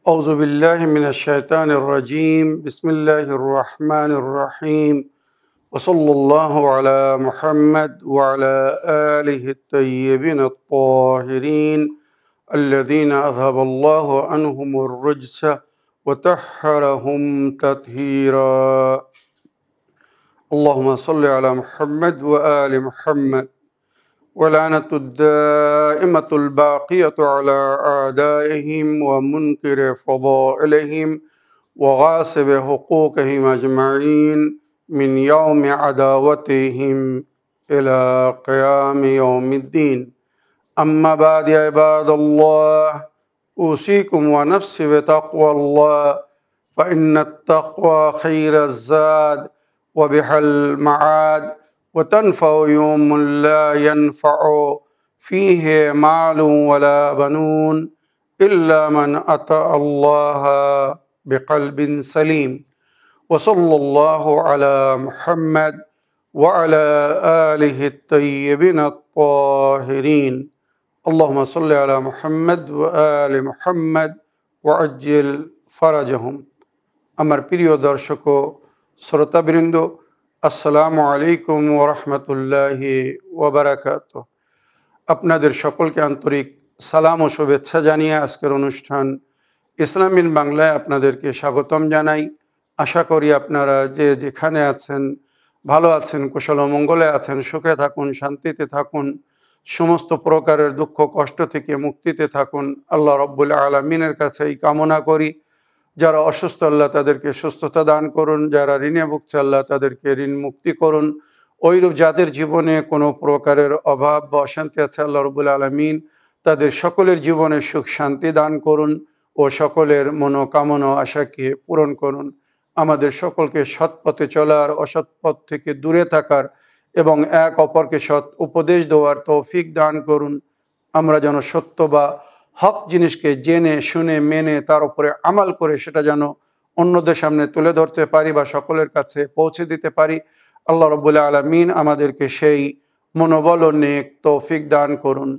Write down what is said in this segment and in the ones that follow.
أعوذ بالله من الشيطان الرجيم بسم الله الرحمن الرحيم وصلى الله على محمد وعلى آله الطيبين الطاهرين الذين أذهب الله عنهم الرجس وطهرهم تطهيرا اللهم صل على محمد وآل محمد ولعنة الدائمة الباقية على أعدائهم ومنكر فضائلهم وغاصب حقوقهم أجمعين من يوم عداوتهم إلى قيام يوم الدين أما بعد يا عباد الله أوصيكم ونفسي بتقوى الله فإن التقوى خير الزاد وبها المعاد وتنفع يوم لا ينفع فيه مال ولا بنون إلا من أتى الله بقلب سليم وصلى الله على محمد وعلى آله الطيبين الطاهرين اللهم صل على محمد وآل محمد وعجل فرجهم আমার প্রিয় দর্শক ও শ্রোতাবৃন্দ আসসালামু আলাইকুম ওয়া রাহমাতুল্লাহি ওয়া বারাকাতুহু। আপনাদের সকলকে আন্তরিক সালাম ও শুভেচ্ছা জানিয়ে আজকের অনুষ্ঠান ইসলাম ইন বাংলায় আপনাদেরকে স্বাগতম জানাই। আশা করি আপনারা যে যেখানে আছেন ভালো আছেন, কুশল ও মঙ্গলে আছেন, সুখে থাকুন, শান্তিতে থাকুন, সমস্ত প্রকারের দুঃখ কষ্ট থেকে মুক্তিতে থাকুন। আল্লাহ রব্বুল আলামিনের কাছে এই কামনা করি। যারা অসুস্থ আল্লাহ তাদেরকে সুস্থতা দান করুন, যারা ঋণে ভুগছে আল্লাহ তাদেরকে ঋণ মুক্তি করুন। ওইরূপ যাদের জীবনে কোনো প্রকারের অভাব বা অশান্তি আছে আল্লাহ রব্বুল আলামিন তাদের সকলের জীবনে সুখ শান্তি দান করুন ও সকলের মনোকামনা আশাকে পূরণ করুন। আমাদের সকলকে সৎ পথে চলার, অসৎ পথ থেকে দূরে থাকার এবং এক অপরকে সৎ উপদেশ দেওয়ার তৌফিক দান করুন। আমরা যেন সত্য বা হক জিনিসকে জেনে শুনে মেনে তার উপরে আমাল করে সেটা যেন অন্যদের সামনে তুলে ধরতে পারি বা সকলের কাছে পৌঁছে দিতে পারি। আল্লাহ রব্বুল আলামিন আমাদেরকে সেই মনোবল ও নেক তৌফিক দান করুন।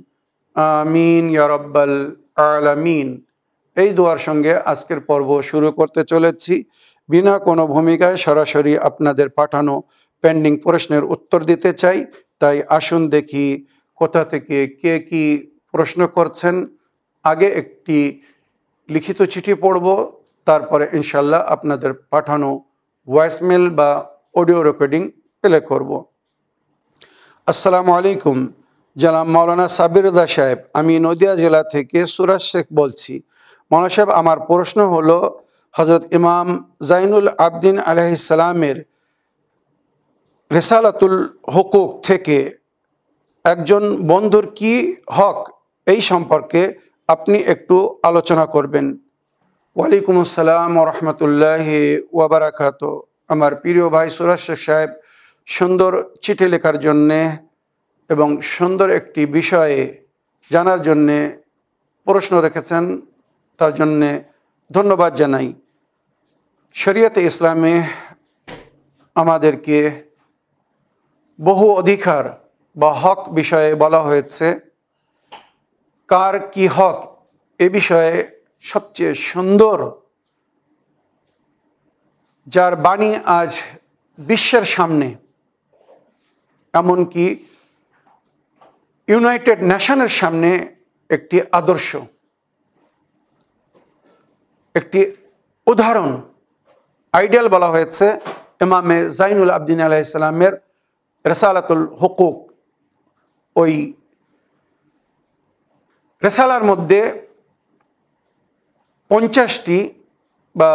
আমিন ইয়া রাব্বাল আলামিন। এই দোয়ার সঙ্গে আজকের পর্ব শুরু করতে চলেছি। বিনা কোনো ভূমিকায় সরাসরি আপনাদের পাঠানো পেন্ডিং প্রশ্নের উত্তর দিতে চাই। তাই আসুন দেখি কোথা থেকে কে কি প্রশ্ন করছেন। আগে একটি লিখিত চিঠি পড়ব, তারপরে ইনশাল্লাহ আপনাদের পাঠানো ভয়েসমেল বা অডিও রেকর্ডিং প্লে করব। আসসালামু আলাইকুম, জনাব মাওলানা সাবির রেজা সাহেব, আমি নদিয়া জেলা থেকে সুরাজ শেখ বলছি। মাওলানা সাহেব, আমার প্রশ্ন হলো, হজরত ইমাম জাইনুল আবদিন আলাইহিস সালামের রিসালাতুল হুকুক থেকে একজন বন্ধুর কি হক, এই সম্পর্কে আপনি একটু আলোচনা করবেন। ওয়ালাইকুম আসসালাম ওয়া রাহমাতুল্লাহি ওয়া বারাকাতুহু। আমার প্রিয় ভাই সুরাজ শেখ সাহেব সুন্দর চিঠি লেখার জন্যে এবং সুন্দর একটি বিষয়ে জানার জন্যে প্রশ্ন রেখেছেন, তার জন্যে ধন্যবাদ জানাই। শরিয়তে ইসলামে আমাদেরকে বহু অধিকার বা হক বিষয়ে বলা হয়েছে। কার কি হক এ বিষয়ে সবচেয়ে সুন্দর যার বাণী আজ বিশ্বের সামনে, এমনকি ইউনাইটেড নেশনের সামনে একটি আদর্শ, একটি উদাহরণ, আইডিয়াল বলা হয়েছে ইমামে জাইনুল আবদিন আলাইহিস সালামের রিসালাতুল হুকুক। ওই রেসালার মধ্যে 50টি বা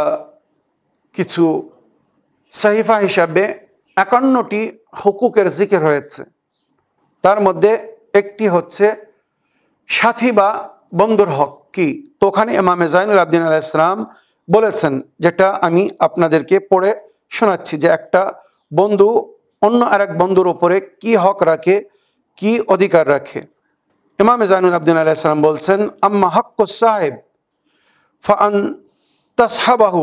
কিছু সাহিফা হিসাবে 51টি হুকুকের জিকির হয়েছে। তার মধ্যে একটি হচ্ছে সাথী বা বন্ধুর হক কি। তো ওখানে ইমামে জাইনুল আবদিন আলাইহিস সালাম বলেছেন, যেটা আমি আপনাদেরকে পড়ে শোনাচ্ছি, যে একটা বন্ধু অন্য আরেক বন্ধুর উপরে কি হক রাখে, কি অধিকার রাখে। ইমামে জাইনুল আবদিন আলাইহিস সালাম বলছেন, আম্মা হাক্কুস সাহিব ফাআন তাসহাবাহু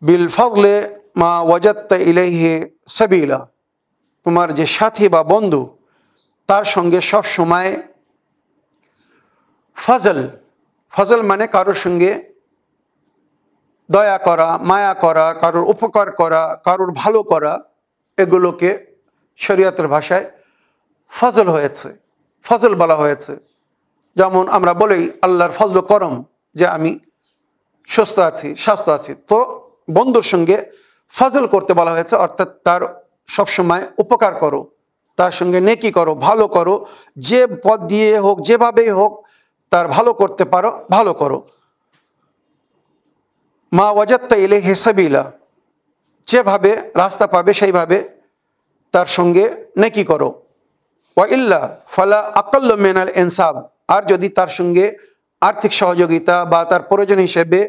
বিল ফাদলে মা ওয়াজাদতা ইলাইহি সাবিলা। তোমার যে সাথী বা বন্ধু, তার সঙ্গে সব সময় ফজল মানে কারোর সঙ্গে দয়া করা, মায়া করা, কারোর উপকার করা, কারোর ভালো করা, এগুলোকে শরীয়তের ভাষায় ফজল হয়েছে, ফজল বলা হয়েছে। যেমন আমরা বলি আল্লাহর ফজল করম, যে আমি সুস্থ আছি, স্বাস্থ্য আছি। তো বন্ধুর সঙ্গে ফজল করতে বলা হয়েছে, অর্থাৎ তার সবসময় উপকার করো, তার সঙ্গে নেকি করো, ভালো করো, যে পথ দিয়ে হোক, যেভাবেই হোক তার ভালো করতে পারো, ভালো করো। মা ওয়াজাত্তা ইলাইহি সাবিলা, যেভাবে রাস্তা পাবে সেইভাবে তার সঙ্গে নেকি করো। ওয়া ইল্লা ফালা আকাল্লু মিনাল ইনসাব, আর যদি তার সঙ্গে আর্থিক সহযোগিতা বা তার প্রয়োজন হিসেবে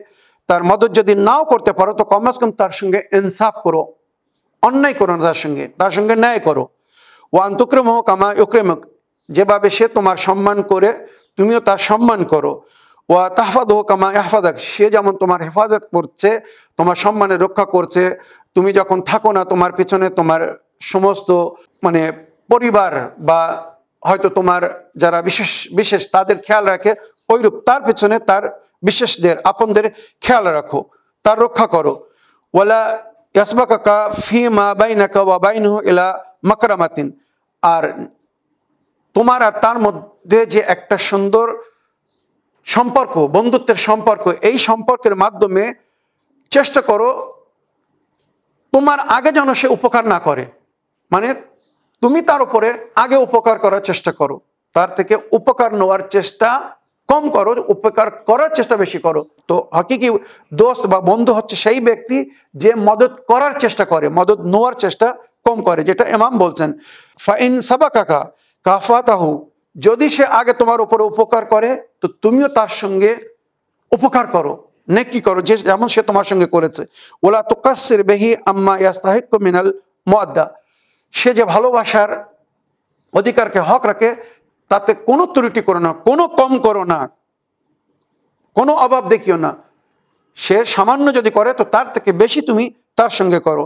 তার মদত যদি নাও করতে পারো, তো কমস কম তার সঙ্গে ইনসাফ করো, অন্যায় করো না, তার সঙ্গে ন্যায় করো। ওয়া আন তুকরিমহু কামা ইউকরিমুক, যেভাবে সে তোমার সম্মান করে তুমিও তার সম্মান করো। ওয়া তাহফাযহু কামা ইয়াহফাযাক, সে যেমন তোমার হেফাজত করছে, তোমার সম্মানের রক্ষা করছে, তুমি যখন থাকো না তোমার পিছনে তোমার সমস্ত মানে পরিবার বা হয়তো তোমার যারা বিশেষ বিশেষ তাদের খেয়াল রাখে, ওইরূপ তার পেছনে তার বিশেষদের আপনদের খেয়াল রাখো, তার রক্ষা করো। ওয়ালা ইয়াসবাকাকা ফিমা বাইনাকা ওয়া বাইনহু ইলা মাকরামাতিন, আর তোমার আর তার মধ্যে যে একটা সুন্দর সম্পর্ক, বন্ধুত্বের সম্পর্ক, এই সম্পর্কের মাধ্যমে চেষ্টা করো তোমার আগে যেন সে উপকার না করে, মানে তুমি তার উপরে আগে উপকার করার চেষ্টা করো, তার থেকে উপকার নেওয়ার চেষ্টা কম করো, উপকার করার চেষ্টা বেশি করো। তো হাকিকি দোস্ত বা বন্ধু হচ্ছে সেই ব্যক্তি যে মদত করার চেষ্টা করে, মদত নেওয়ার চেষ্টা কম করে, যেটা ইমাম বলছেন ফাইন সাবাকাকা কাফাতাহু, যদি সে আগে তোমার উপরে উপকার করে তো তুমিও তার সঙ্গে উপকার করো, নেকি করো, যে যেমন সে তোমার সঙ্গে করেছে। ওলা তুকাসসির বিহি আম্মা ইয়াস্তাহিক্কু মিনাল মুআদ্দা, সে যে ভালোবাসার অধিকারকে হক রাখে তাতে কোনো ত্রুটি করো না, কোনো কম করো না, কোনো অভাব দেখিও না। সে সামান্য যদি করে তো তার থেকে বেশি তুমি তার সঙ্গে করো।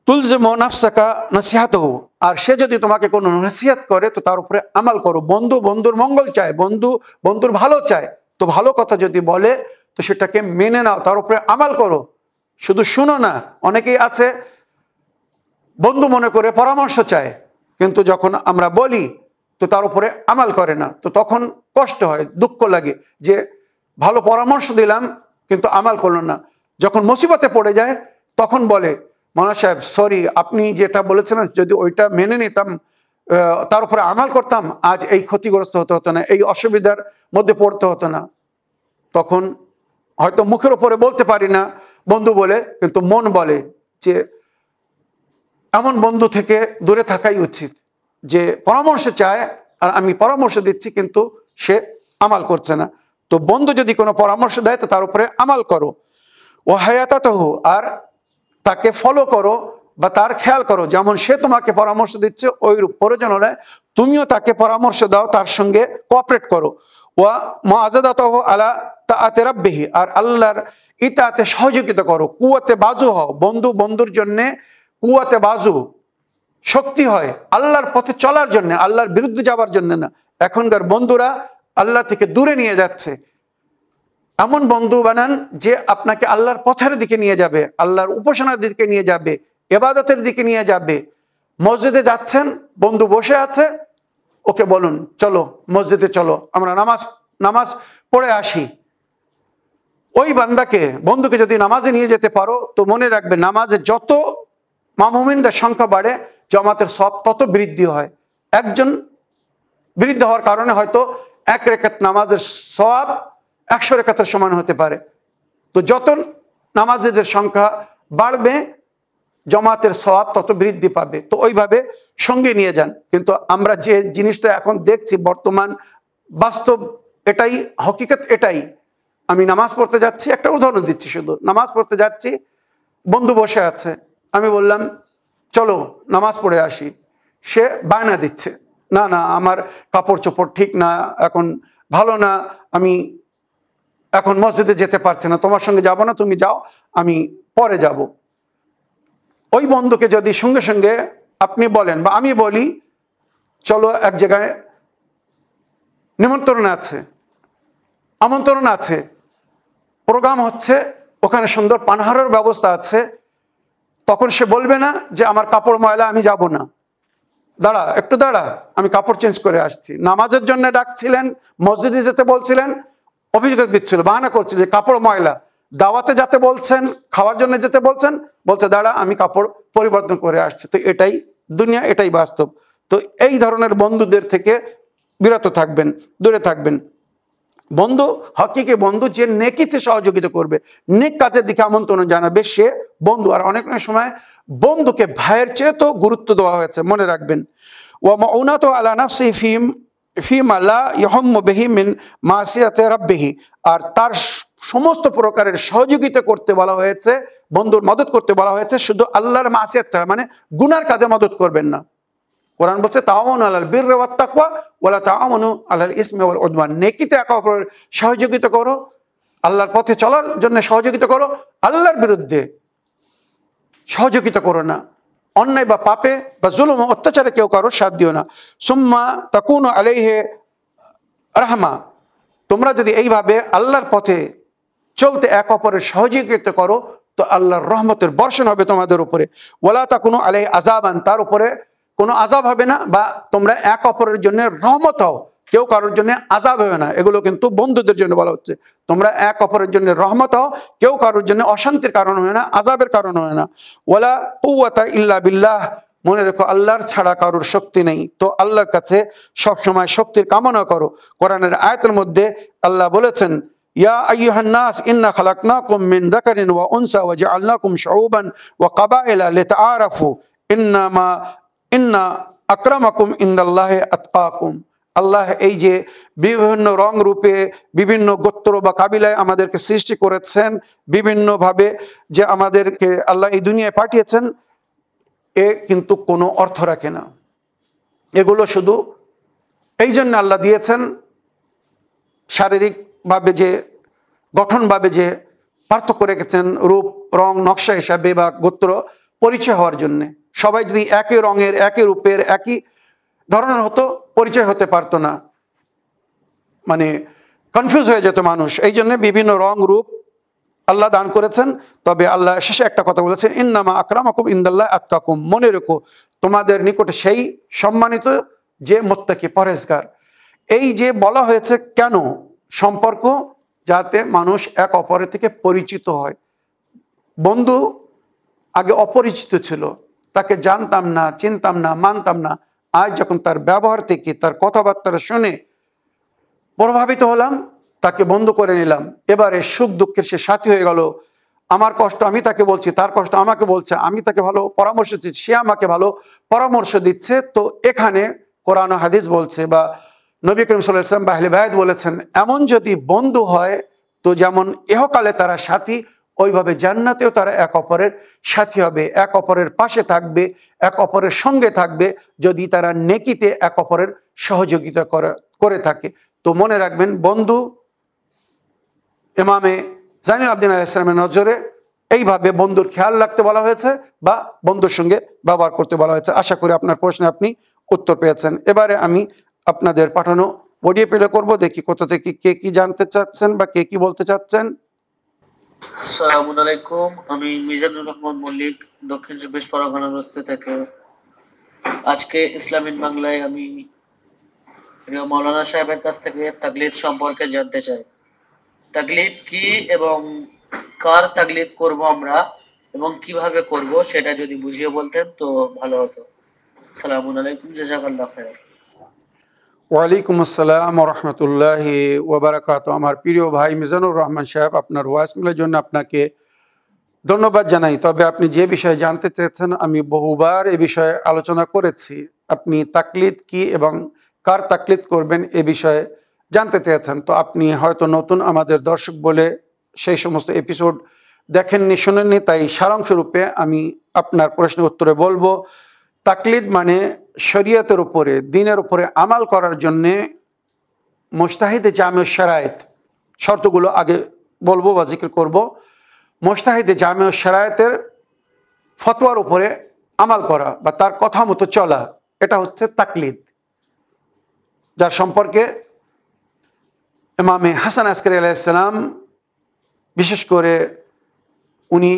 তুলজিমু নাফসাকা নাসিহাতুহু, আর সে যদি তোমাকে কোনো নসিহত করে তো তার উপরে আমাল করো। বন্ধু বন্ধুর মঙ্গল চায়, বন্ধু বন্ধুর ভালো চায়, তো ভালো কথা যদি বলে তো সেটাকে মেনে নাও, তার উপরে আমাল করো, শুধু শুনো না। অনেকেই আছে বন্ধু মনে করে পরামর্শ চায়, কিন্তু যখন আমরা বলি তো তার উপরে আমাল করে না, তো তখন কষ্ট হয়, দুঃখ লাগে যে ভালো পরামর্শ দিলাম কিন্তু আমাল করলো না। যখন মুসিবতে পড়ে যায় তখন বলে মাওলানা সাহেব সরি, আপনি যেটা বলেছিলেন যদি ওইটা মেনে নিতাম, তার উপরে আমাল করতাম, আজ এই ক্ষতিগ্রস্ত হতে হতো না, এই অসুবিধার মধ্যে পড়তে হতো না। তখন হয়তো মুখের উপরে বলতে পারি না বন্ধু বলে, কিন্তু মন বলে যে এমন বন্ধু থেকে দূরে থাকাই উচিত, যে পরামর্শ চায় আর আমি পরামর্শ দিচ্ছি কিন্তু সে আমাল করছে না। তো বন্ধু যদি কোনো পরামর্শ দেয় তো তার উপরে আমাল করো। ও হায়াতাতহু, আর তাকে ফলো করো বা তার খেয়াল করো, যেমন সে তোমাকে পরামর্শ দিচ্ছে ওইরূপ প্রয়োজন হলে তুমিও তাকে পরামর্শ দাও, তার সঙ্গে কোঅপারেট করো। ওয়া মুআযাদাতুহু আলা তাআতি রাব্বিহি, আর আল্লাহর ইতাআতে সহযোগিতা করো, কুওয়াতে বাজু হও, বন্ধু বন্ধুর জন্য কুওয়াতে বাজু শক্তি হয় আল্লাহর পথে চলার জন্য, আল্লাহর বিরুদ্ধে যাবার জন্য না। এখনকার বন্ধুরা আল্লাহ থেকে দূরে নিয়ে যাচ্ছে। এমন বন্ধু বানান যে আপনাকে আল্লাহর পথের দিকে নিয়ে যাবে, আল্লাহর উপাসনার দিকে নিয়ে যাবে, ইবাদতের দিকে নিয়ে যাবে। মসজিদে যাচ্ছেন, বন্ধু বসে আছে, ওকে বলুন চলো মসজিদে চলো, আমরা নামাজ পড়ে আসি। ওই বান্দাকে, বন্ধুকে যদি নামাজে নিয়ে যেতে পারো তো মনে রাখবে নামাজে যত মামুমিনদের সংখ্যা বাড়ে জামাতের সব তত বৃদ্ধি হয়। একজন বৃদ্ধি হওয়ার কারণে হয়তো এক রেখাত নামাজের সওয়াব 100 রেখাতের সমান হতে পারে। তো যত নামাজীদের সংখ্যা বাড়বে জামাতের সওয়াব তত বৃদ্ধি পাবে। তো ওইভাবে সঙ্গে নিয়ে যান। কিন্তু আমরা যে জিনিসটা এখন দেখছি বর্তমান বাস্তব এটাই, হকিকত এটাই। আমি নামাজ পড়তে যাচ্ছি, একটা উদাহরণ দিচ্ছি, শুধু নামাজ পড়তে যাচ্ছি, বন্ধু বসে আছে, আমি বললাম চলো নামাজ পড়ে আসি, সে বায়না দিচ্ছে না না আমার কাপড় চোপড় ঠিক না, এখন ভালো না, আমি এখন মসজিদে যেতে পারছি না, তোমার সঙ্গে যাব না, তুমি যাও, আমি পরে যাব। ওই বন্ধুকে যদি সঙ্গে সঙ্গে আপনি বলেন বা আমি বলি চলো এক জায়গায় আমন্ত্রণ আছে, প্রোগ্রাম হচ্ছে, ওখানে সুন্দর পানাহারের ব্যবস্থা আছে, তখন সে বলবে না যে আমার কাপড় ময়লা, আমি যাব না, দাঁড়া একটু দাঁড়া, আমি কাপড় চেঞ্জ করে আসছি। নামাজের জন্য ডাকছিলেন, মসজিদে যেতে বলছিলেন, অভিযোগ দিচ্ছিল, বাহানা করছিল যে কাপড় ময়লা। দাওয়াতে যাতে বলছেন, খাওয়ার জন্য যেতে বলছেন, বলছে দাঁড়া আমি কাপড় পরিবর্তন করে আসছি। তো এটাই দুনিয়া, এটাই বাস্তব। তো এই ধরনের বন্ধুদের থেকে বিরত থাকবেন, দূরে থাকবেন। বন্ধু হকিকে বন্ধু যে নেকিতে সহযোগিতা করবে, নেক কাজের দিকে আমন্ত্রণ জানাবে, সে বন্ধু। আর অনেক অনেক সময় বন্ধুকে ভাইয়ের চেয়ে তো গুরুত্ব দেওয়া হয়েছে, মনে রাখবেন। ওয়া মাউনাতু আলা নাফসি ফিমা লা ইয়াহুম্মু বিহি মিন মাসিয়াতি রাব্বিহি, আর তার সমস্ত প্রকারের সহযোগিতা করতে বলা হয়েছে, বন্ধুর মদত করতে বলা হয়েছে শুধু আল্লাহর মাসিয়াত ছাড়া, মানে গুনার কাজে মদত করবেন না। কোরআন বলছে তাআওয়ানু আলাল বিররি ওয়াত তাকওয়া ওয়ালা তাআওয়ানু আলাল ইসমি ওয়াল উদওয়ান, নেকিতে একে অপরের সহযোগিতা করো, আল্লাহর পথে চলার জন্য সহযোগিতা করো, আল্লাহর বিরুদ্ধে সহযোগিতা করো না, অন্যায় বা পাপে বা জুলুম অত্যাচারে কেউ কারো সাথ দিও না। সুম্মা তাকুনু আলাইহি রাহমা, তোমরা যদি এইভাবে আল্লাহর পথে চলতে এক অপরের সহযোগিতা করো তো আল্লাহর রহমতের বর্ষণ হবে তোমাদের উপরে। ওয়ালা তাকুনু আলাইহি আযাবান, তার উপরে কোনো আযাব হবে না, বা তোমরা এক অপরের জন্য রহমত হও, কেউ কারোর জন্য আযাব হবে না। এগুলো কিন্তু বন্ধুদের জন্য বলা হচ্ছে, তোমরা এক অপরের জন্য রহমত হও, কেউ কারোর জন্য অশান্তির কারণ হয় না, আযাবের কারণ হয় না। ওয়ালা কুওয়াতা ইল্লা বিল্লাহ, মনে রেখো আল্লাহর ছাড়া কারোর শক্তি নেই, তো আল্লাহর কাছে সবসময় শক্তির কামনা করো। কোরআনের আয়াতের মধ্যে আল্লাহ বলেছেন, ইয়া আইয়ুহান নাস ইন্না খালাকনাকুম মিন যাকারিন ওয়া উনসা ওয়া জাআলনাকুম শুউবান ওয়া কাবাইলা লিতাআরাফু ইন্না আকরামাকুম ইনদাল্লাহি আতকাকুম। আল্লাহ এই যে বিভিন্ন রং রূপে বিভিন্ন গোত্র বা কাবিলায় আমাদেরকে সৃষ্টি করেছেন, বিভিন্নভাবে যে আমাদেরকে আল্লাহ এই দুনিয়ায় পাঠিয়েছেন, এ কিন্তু কোনো অর্থ রাখে না। এগুলো শুধু এই জন্য আল্লাহ দিয়েছেন, শারীরিকভাবে যে গঠনভাবে যে পার্থক্য রেখেছেন, রূপ রং নকশা হিসাবে বা গোত্র পরিচয় হওয়ার জন্যে। সবাই যদি একই রঙের, একই রূপের, একই ধরনের হতো, পরিচয় হতে পারতো না, মানে কনফিউজ হয়ে যেত মানুষ। এই জন্য বিভিন্ন রং রূপ আল্লাহ দান করেছেন। তবে আল্লাহ শেষে একটা কথা বলেছেন, ইন্নামা আকরামাকুম ইনদাল্লাহি আতকাকুম, মনে রেখো তোমাদের নিকটে সেই সম্মানিত যে মুত্তাকি, পরহেজগার। এই যে বলা হয়েছে কেন, সম্পর্ক যাতে মানুষ এক অপরের থেকে পরিচিত হয়। বন্ধু আগে অপরিচিত ছিল, তাকে জানতাম না, চিনতাম না, মানতাম না। আজ যখন তার ব্যবহার থেকে, তার কথাবার্তা শুনে প্রভাবিত হলাম, তাকে বন্ধু করে নিলাম, এবারে সুখ দুঃখের সে সাথী হয়ে গেল। আমার কষ্ট আমি তাকে বলছি, তার কষ্ট আমাকে বলছে, আমি তাকে ভালো পরামর্শ দিচ্ছি, সে আমাকে ভালো পরামর্শ দিচ্ছে। তো এখানে কোরআন ও হাদিস বলছে, বা নবী করিম সাল্লাল্লাহু আলাইহি ওয়াসাল্লাম বা আহলে বায়াত বলেছেন, এমন যদি বন্ধু হয় তো যেমন ইহকালে তারা সাথী, ওইভাবে জান্নাতেও তারা এক অপরের সাথী হবে, এক অপরের পাশে থাকবে, এক অপরের সঙ্গে থাকবে, যদি তারা নেকিতে এক অপরের সহযোগিতা করে থাকে। তো মনে রাখবেন, বন্ধু ইমামে জাইনুল আবদিন আলাইহিস সালামের নজরে এইভাবে বন্ধুর খেয়াল রাখতে বলা হয়েছে, বা বন্ধুর সঙ্গে ব্যবহার করতে বলা হয়েছে। আশা করি আপনার প্রশ্নে আপনি উত্তর পেয়েছেন। এবারে আমি আপনাদের পাঠানো অডিও প্লে করব, দেখি কোথা থেকে কে কি জানতে চাচ্ছেন বা কে কি বলতে চাচ্ছেন। আসসালামু আলাইকুম, আমি মিজানুর রহমান মল্লিক, দক্ষিণ চব্বিশ পরগনা থেকে। আজকে ইসলামিক বাংলায় আমি প্রিয় মৌলানা সাহেবের কাছ থেকে তাকলিদ সম্পর্কে জানতে চাই। তাকলিদ কি এবং কার তাকলিদ করব আমরা এবং কিভাবে করব সেটা যদি বুঝিয়ে বলতেন তো ভালো হতো। আসসালামু আলাইকুম, জাযাকাল্লাহ খাইর। ওয়ালাইকুম আসসালাম রহমতুল্লাহি ওয়াবারাকাতুহু। আমার প্রিয় ভাই মিজানুর রহমান সাহেব, আপনার ভয়েস মেলের জন্য আপনাকে ধন্যবাদ জানাই। তবে আপনি যে বিষয়ে জানতে চেয়েছেন, আমি বহুবার এ বিষয়ে আলোচনা করেছি। আপনি তাকলিদ কি এবং কার তাকলিদ করবেন এ বিষয়ে জানতে চেয়েছেন। তো আপনি হয়তো নতুন আমাদের দর্শক বলে সেই সমস্ত এপিসোড দেখেননি, শোনেননি, তাই সারাংশরূপে আমি আপনার প্রশ্নের উত্তরে বলবো, তাকলিদ মানে শরীয়তের উপরে, দ্বীনের উপরে আমাল করার জন্যে মুজতাহিদে জামিউশ শারায়েত, শর্তগুলো আগে বলবো বা জিকির করব। মুজতাহিদে জামিউশ শারায়েতের ফতোয়ার উপরে আমাল করা বা তার কথা মতো চলা, এটা হচ্ছে তাকলিদ, যার সম্পর্কে ইমামে হাসান আসকারী আলাইহিস সালাম বিশেষ করে উনি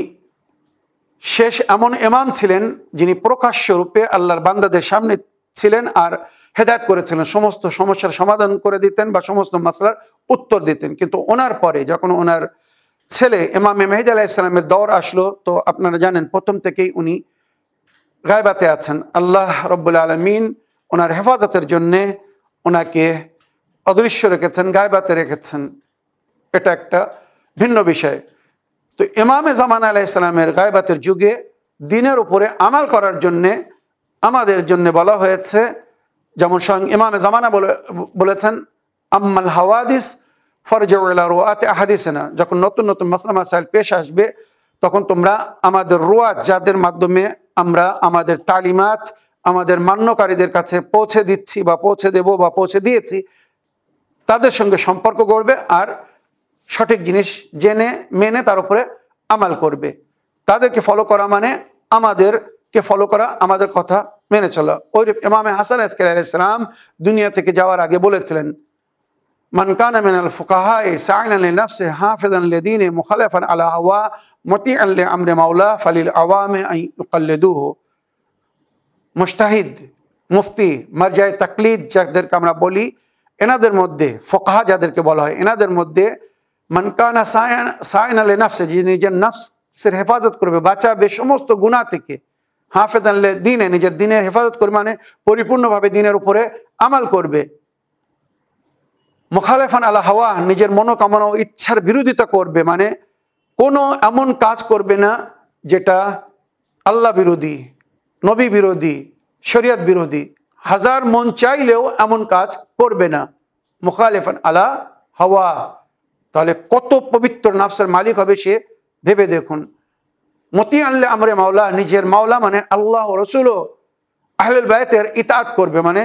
শেষ এমন ইমাম ছিলেন যিনি প্রকাশ্য রূপে আল্লাহর বান্দাদের সামনে ছিলেন আর হেদায়েত করেছিলেন, সমস্ত সমস্যার সমাধান করে দিতেন বা সমস্ত মাসলার উত্তর দিতেন। কিন্তু ওনার পরে যখন ওনার ছেলে ইমামে মেহেদী আলাইহিস সালামের দৌর আসলো, তো আপনারা জানেন প্রথম থেকেই উনি গায়বাতে আছেন। আল্লাহ রব্বুল আলামিন ওনার হেফাজতের জন্যে ওনাকে অদৃশ্য রেখেছেন, গায়বাতে রেখেছেন। এটা একটা ভিন্ন বিষয়। তো ইমামে জামান আলাইহিস সালামের গায়বাতের যুগে দ্বীনের উপরে আমাল করার জন্যে আমাদের জন্য বলা হয়েছে, যেমন স্বয়ং ইমামে জামানা বলেছেন, আম্মাল হাওয়াদিস ফারজিউ ইলা রুআতি আহাদিসিনা, যখন নতুন নতুন মাসলা মাসাইল পেশ আসবে তখন তোমরা আমাদের রুয়াত, যাদের মাধ্যমে আমরা আমাদের তালিমাত আমাদের মান্যকারীদের কাছে পৌঁছে দিচ্ছি বা পৌঁছে দেব বা পৌঁছে দিয়েছি, তাদের সঙ্গে সম্পর্ক গড়বে আর সঠিক জিনিস জেনে মেনে তার উপরে আমাল করবে। তাদেরকে ফলো করা মানে আমাদেরকে ফলো করা, আমাদের কথা মেনে চলা। ওই ইমামে হাসান আসকারী আলাইহিস সালাম দুনিয়া থেকে যাওয়ার আগে বলেছিলেন, মান কানা মিনাল ফুকাহায়ে সাইনান লিনাফসিহি হাফিজান লিদীনি মুখালিফান আলা হাওয়া মুতিআন লিআমরি মাওলা ফালিল আওয়ামি আন ইউকাল্লিদুহু। মুজতাহিদ, মুফতি, মারজায়ে তাকলিদ যাদেরকে আমরা বলি, এনাদের মধ্যে ফুকাহা যাদেরকে বলা হয়, এনাদের মধ্যে মান কানা সাইনান লিনাফসিহি, যে নিজের নফসের হেফাজত করবে, বাঁচাবে সমস্ত গুনাহ থেকে, হাফিজান লিদীনি, নিজের দ্বীনের হেফাজত করবে মানে পরিপূর্ণভাবে দ্বীনের উপরে আমাল করবে, মুখালিফান আলা হাওয়া, নিজের মনোকামনা ও ইচ্ছার বিরোধিতা করবে, মানে কোনো এমন কাজ করবে না যেটা আল্লাহ বিরোধী, নবী বিরোধী, শরীয়ত বিরোধী, হাজার মন চাইলেও এমন কাজ করবে না, মুখালিফান আলা হাওয়া। তাহলে কত পবিত্র নফসের মালিক হবে সে, ভেবে দেখুন। মুতিআন লিআমরি মাওলা, নিজের মাওলা মানে আল্লাহ ও রাসূল ও আহলুল বাইতের ইতাআত করবে, মানে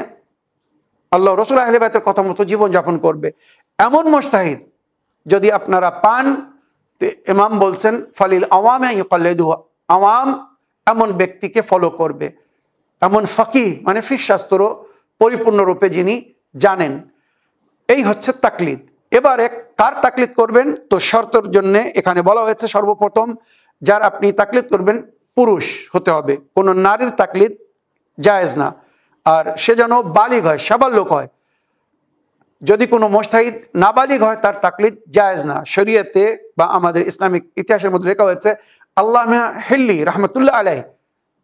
আল্লাহ রাসূল আহলে বাইতের কথা মতো জীবনযাপন করবে। এমন মুজতাহিদ যদি আপনারা পান, তো ইমাম বলছেন ফালিল আওয়ামি ইউকাল্লিদুহু, আওয়াম এমন ব্যক্তিকে ফলো করবে, এমন ফাকিহ মানে ফিকহ শাস্ত্র পরিপূর্ণরূপে যিনি জানেন। এই হচ্ছে তাকলিদ। এবারে কার তাকলিদ করবেন, তো শর্তের জন্য এখানে বলা হয়েছে সর্বপ্রথম যার আপনি তাকলিদ করবেন পুরুষ হতে হবে, কোনো নারীর তাকলিদ জায়েজ না। আর সে যেন বালিগ হয়, সাবালক হয়। যদি কোনো মুজতাহিদ নাবালিগ হয় তার তাকলিদ জায়েজ না। শরীয়তে বা আমাদের ইসলামিক ইতিহাসের মধ্যে লেখা হয়েছে, আল্লামা হিল্লি রাহমাতুল্লাহ আলাইহি,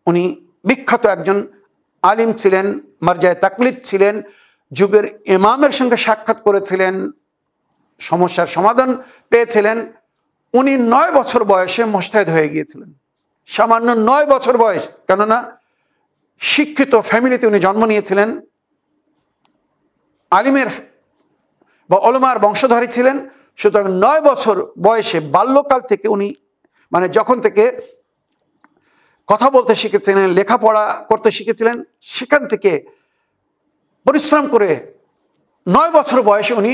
উনি বিখ্যাত একজন আলিম ছিলেন, মারজায়ে তাকলিদ ছিলেন, যুগের ইমামের সঙ্গে সাক্ষাৎ করেছিলেন, সমস্যার সমাধান পেয়েছিলেন। উনি 9 বছর বয়সে মুজতাহিদ হয়ে গিয়েছিলেন, সামান্য 9 বছর বয়স, কেননা শিক্ষিত ফ্যামিলিতে উনি জন্ম নিয়েছিলেন, আলিমের বা ওলামার বংশধরী ছিলেন। সুতরাং 9 বছর বয়সে বাল্যকাল থেকে উনি, মানে যখন থেকে কথা বলতে শিখেছিলেন, লেখাপড়া করতে শিখেছিলেন, সেখান থেকে পরিশ্রম করে 9 বছর বয়সে উনি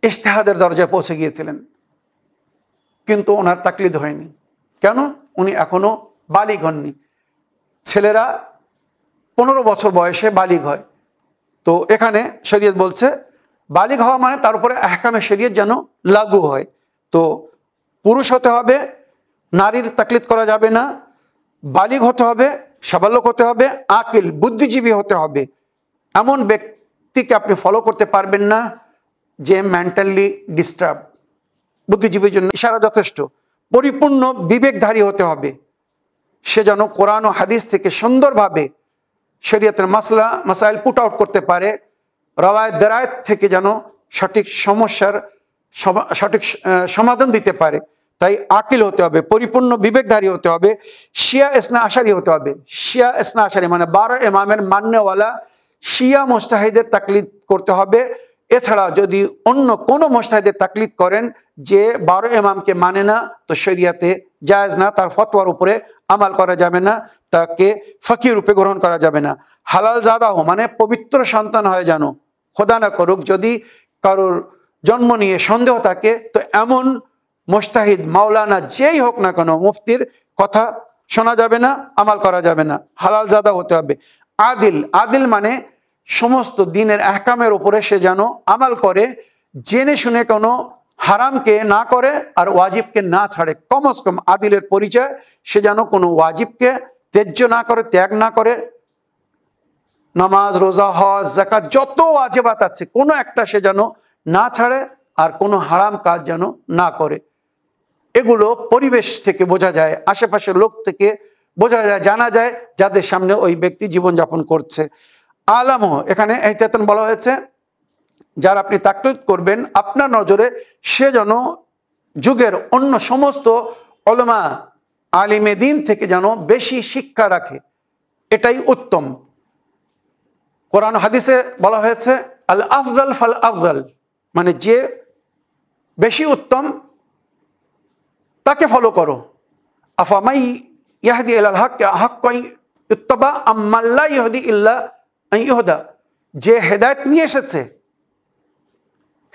ইজতিহাদের দরজায় পৌঁছে গিয়েছিলেন। কিন্তু ওনার তাকলিদ হয়নি। কেন? উনি এখনো বালিগ হননি। ছেলেরা 15 বছর বয়সে বালিগ হয়। তো এখানে শরীয়ত বলছে বালিগ হওয়া মানে তার উপরে আহকামে শরীয়ত যেন লাগু হয়। তো পুরুষ হতে হবে, নারীর তাকলিদ করা যাবে না, বালিগ হতে হবে, সাবালক হতে হবে, আকিল বুদ্ধিজীবী হতে হবে। এমন ব্যক্তিকে আপনি ফলো করতে পারবেন না যে মেন্টালি ডিস্টার্ব। বুদ্ধিজীবীর জন্য ইশারা যথেষ্ট। পরিপূর্ণ বিবেকধারী হতে হবে, সে যেন কোরআন ও হাদিস থেকে সুন্দরভাবে শরীয়তের মাসাইল পুট আউট করতে পারে, রওয়ায়েত দেরায়েত থেকে যেন সঠিক সমস্যার সঠিক সমাধান দিতে পারে। তাই আকিল হতে হবে, পরিপূর্ণ বিবেকধারী হতে হবে, শিয়া ইসনা আশারি হতে হবে। শিয়া ইসনা আশারি মানে 12 ইমামের মান্যওয়ালা শিয়া মুজতাহিদের তাকলিদ করতে হবে। এছাড়া যদি অন্য কোনো মুজতাহিদের তাকলিদ করেন যে 12 ইমামকে মানে না, তো শরিয়াতে জায়েজ না, তার ফতোয়ার উপরে আমাল করা যাবে না, তাকে ফকিহ রূপে গ্রহণ করা যাবে না। হালাল জাদাহ মানে পবিত্র সন্তান হয় যেন, খোদা না করুক যদি কারোর জন্ম নিয়ে সন্দেহ থাকে, তো এমন মুজতাহিদ মাওলানা যেই হোক না কেন, মুফতির কথা শোনা যাবে না, আমাল করা যাবে না। হালাল জাদা হতে হবে। আদিল, আদিল মানে সমস্ত দ্বীনের আহকামের উপরে সে যেন আমাল করে, জেনে শুনে কোনো হারামকে না করে আর ওয়াজিবকে না ছাড়ে। কমস কম আদিলের পরিচয়, সে যেন কোনো ওয়াজিবকে ত্যায্য না করে, ত্যাগ না করে। নামাজ, রোজা, হজ, যাকাত যত ওয়াজিবাত আছে কোনো একটা সে যেন না ছাড়ে, আর কোনো হারাম কাজ যেন না করে। এগুলো পরিবেশ থেকে বোঝা যায়, আশেপাশের লোক থেকে বোঝা যায়, জানা যায়, যাদের সামনে ওই ব্যক্তি জীবনযাপন করছে। আলামহ, এখানে এহতিয়াতান বলা হয়েছে, যার আপনি তাকলিদ করবেন আপনার নজরে সে যেন যুগের অন্য সমস্ত উলামা আলিমে দ্বীন থেকে যেন বেশি শিক্ষা রাখে, এটাই উত্তম। কোরআন হাদিসে বলা হয়েছে আল আফজাল ফাল আফজাল, মানে যে বেশি উত্তম তাকে ফলো করো। আফামাই ইয়াহদি ইলাল হক হাক্কা ইত্তাবা আম্মাল্লা ইয়াহদি ইল্লা আন ইউহদা, যে হেদায়েত নিয়ে এসেছে,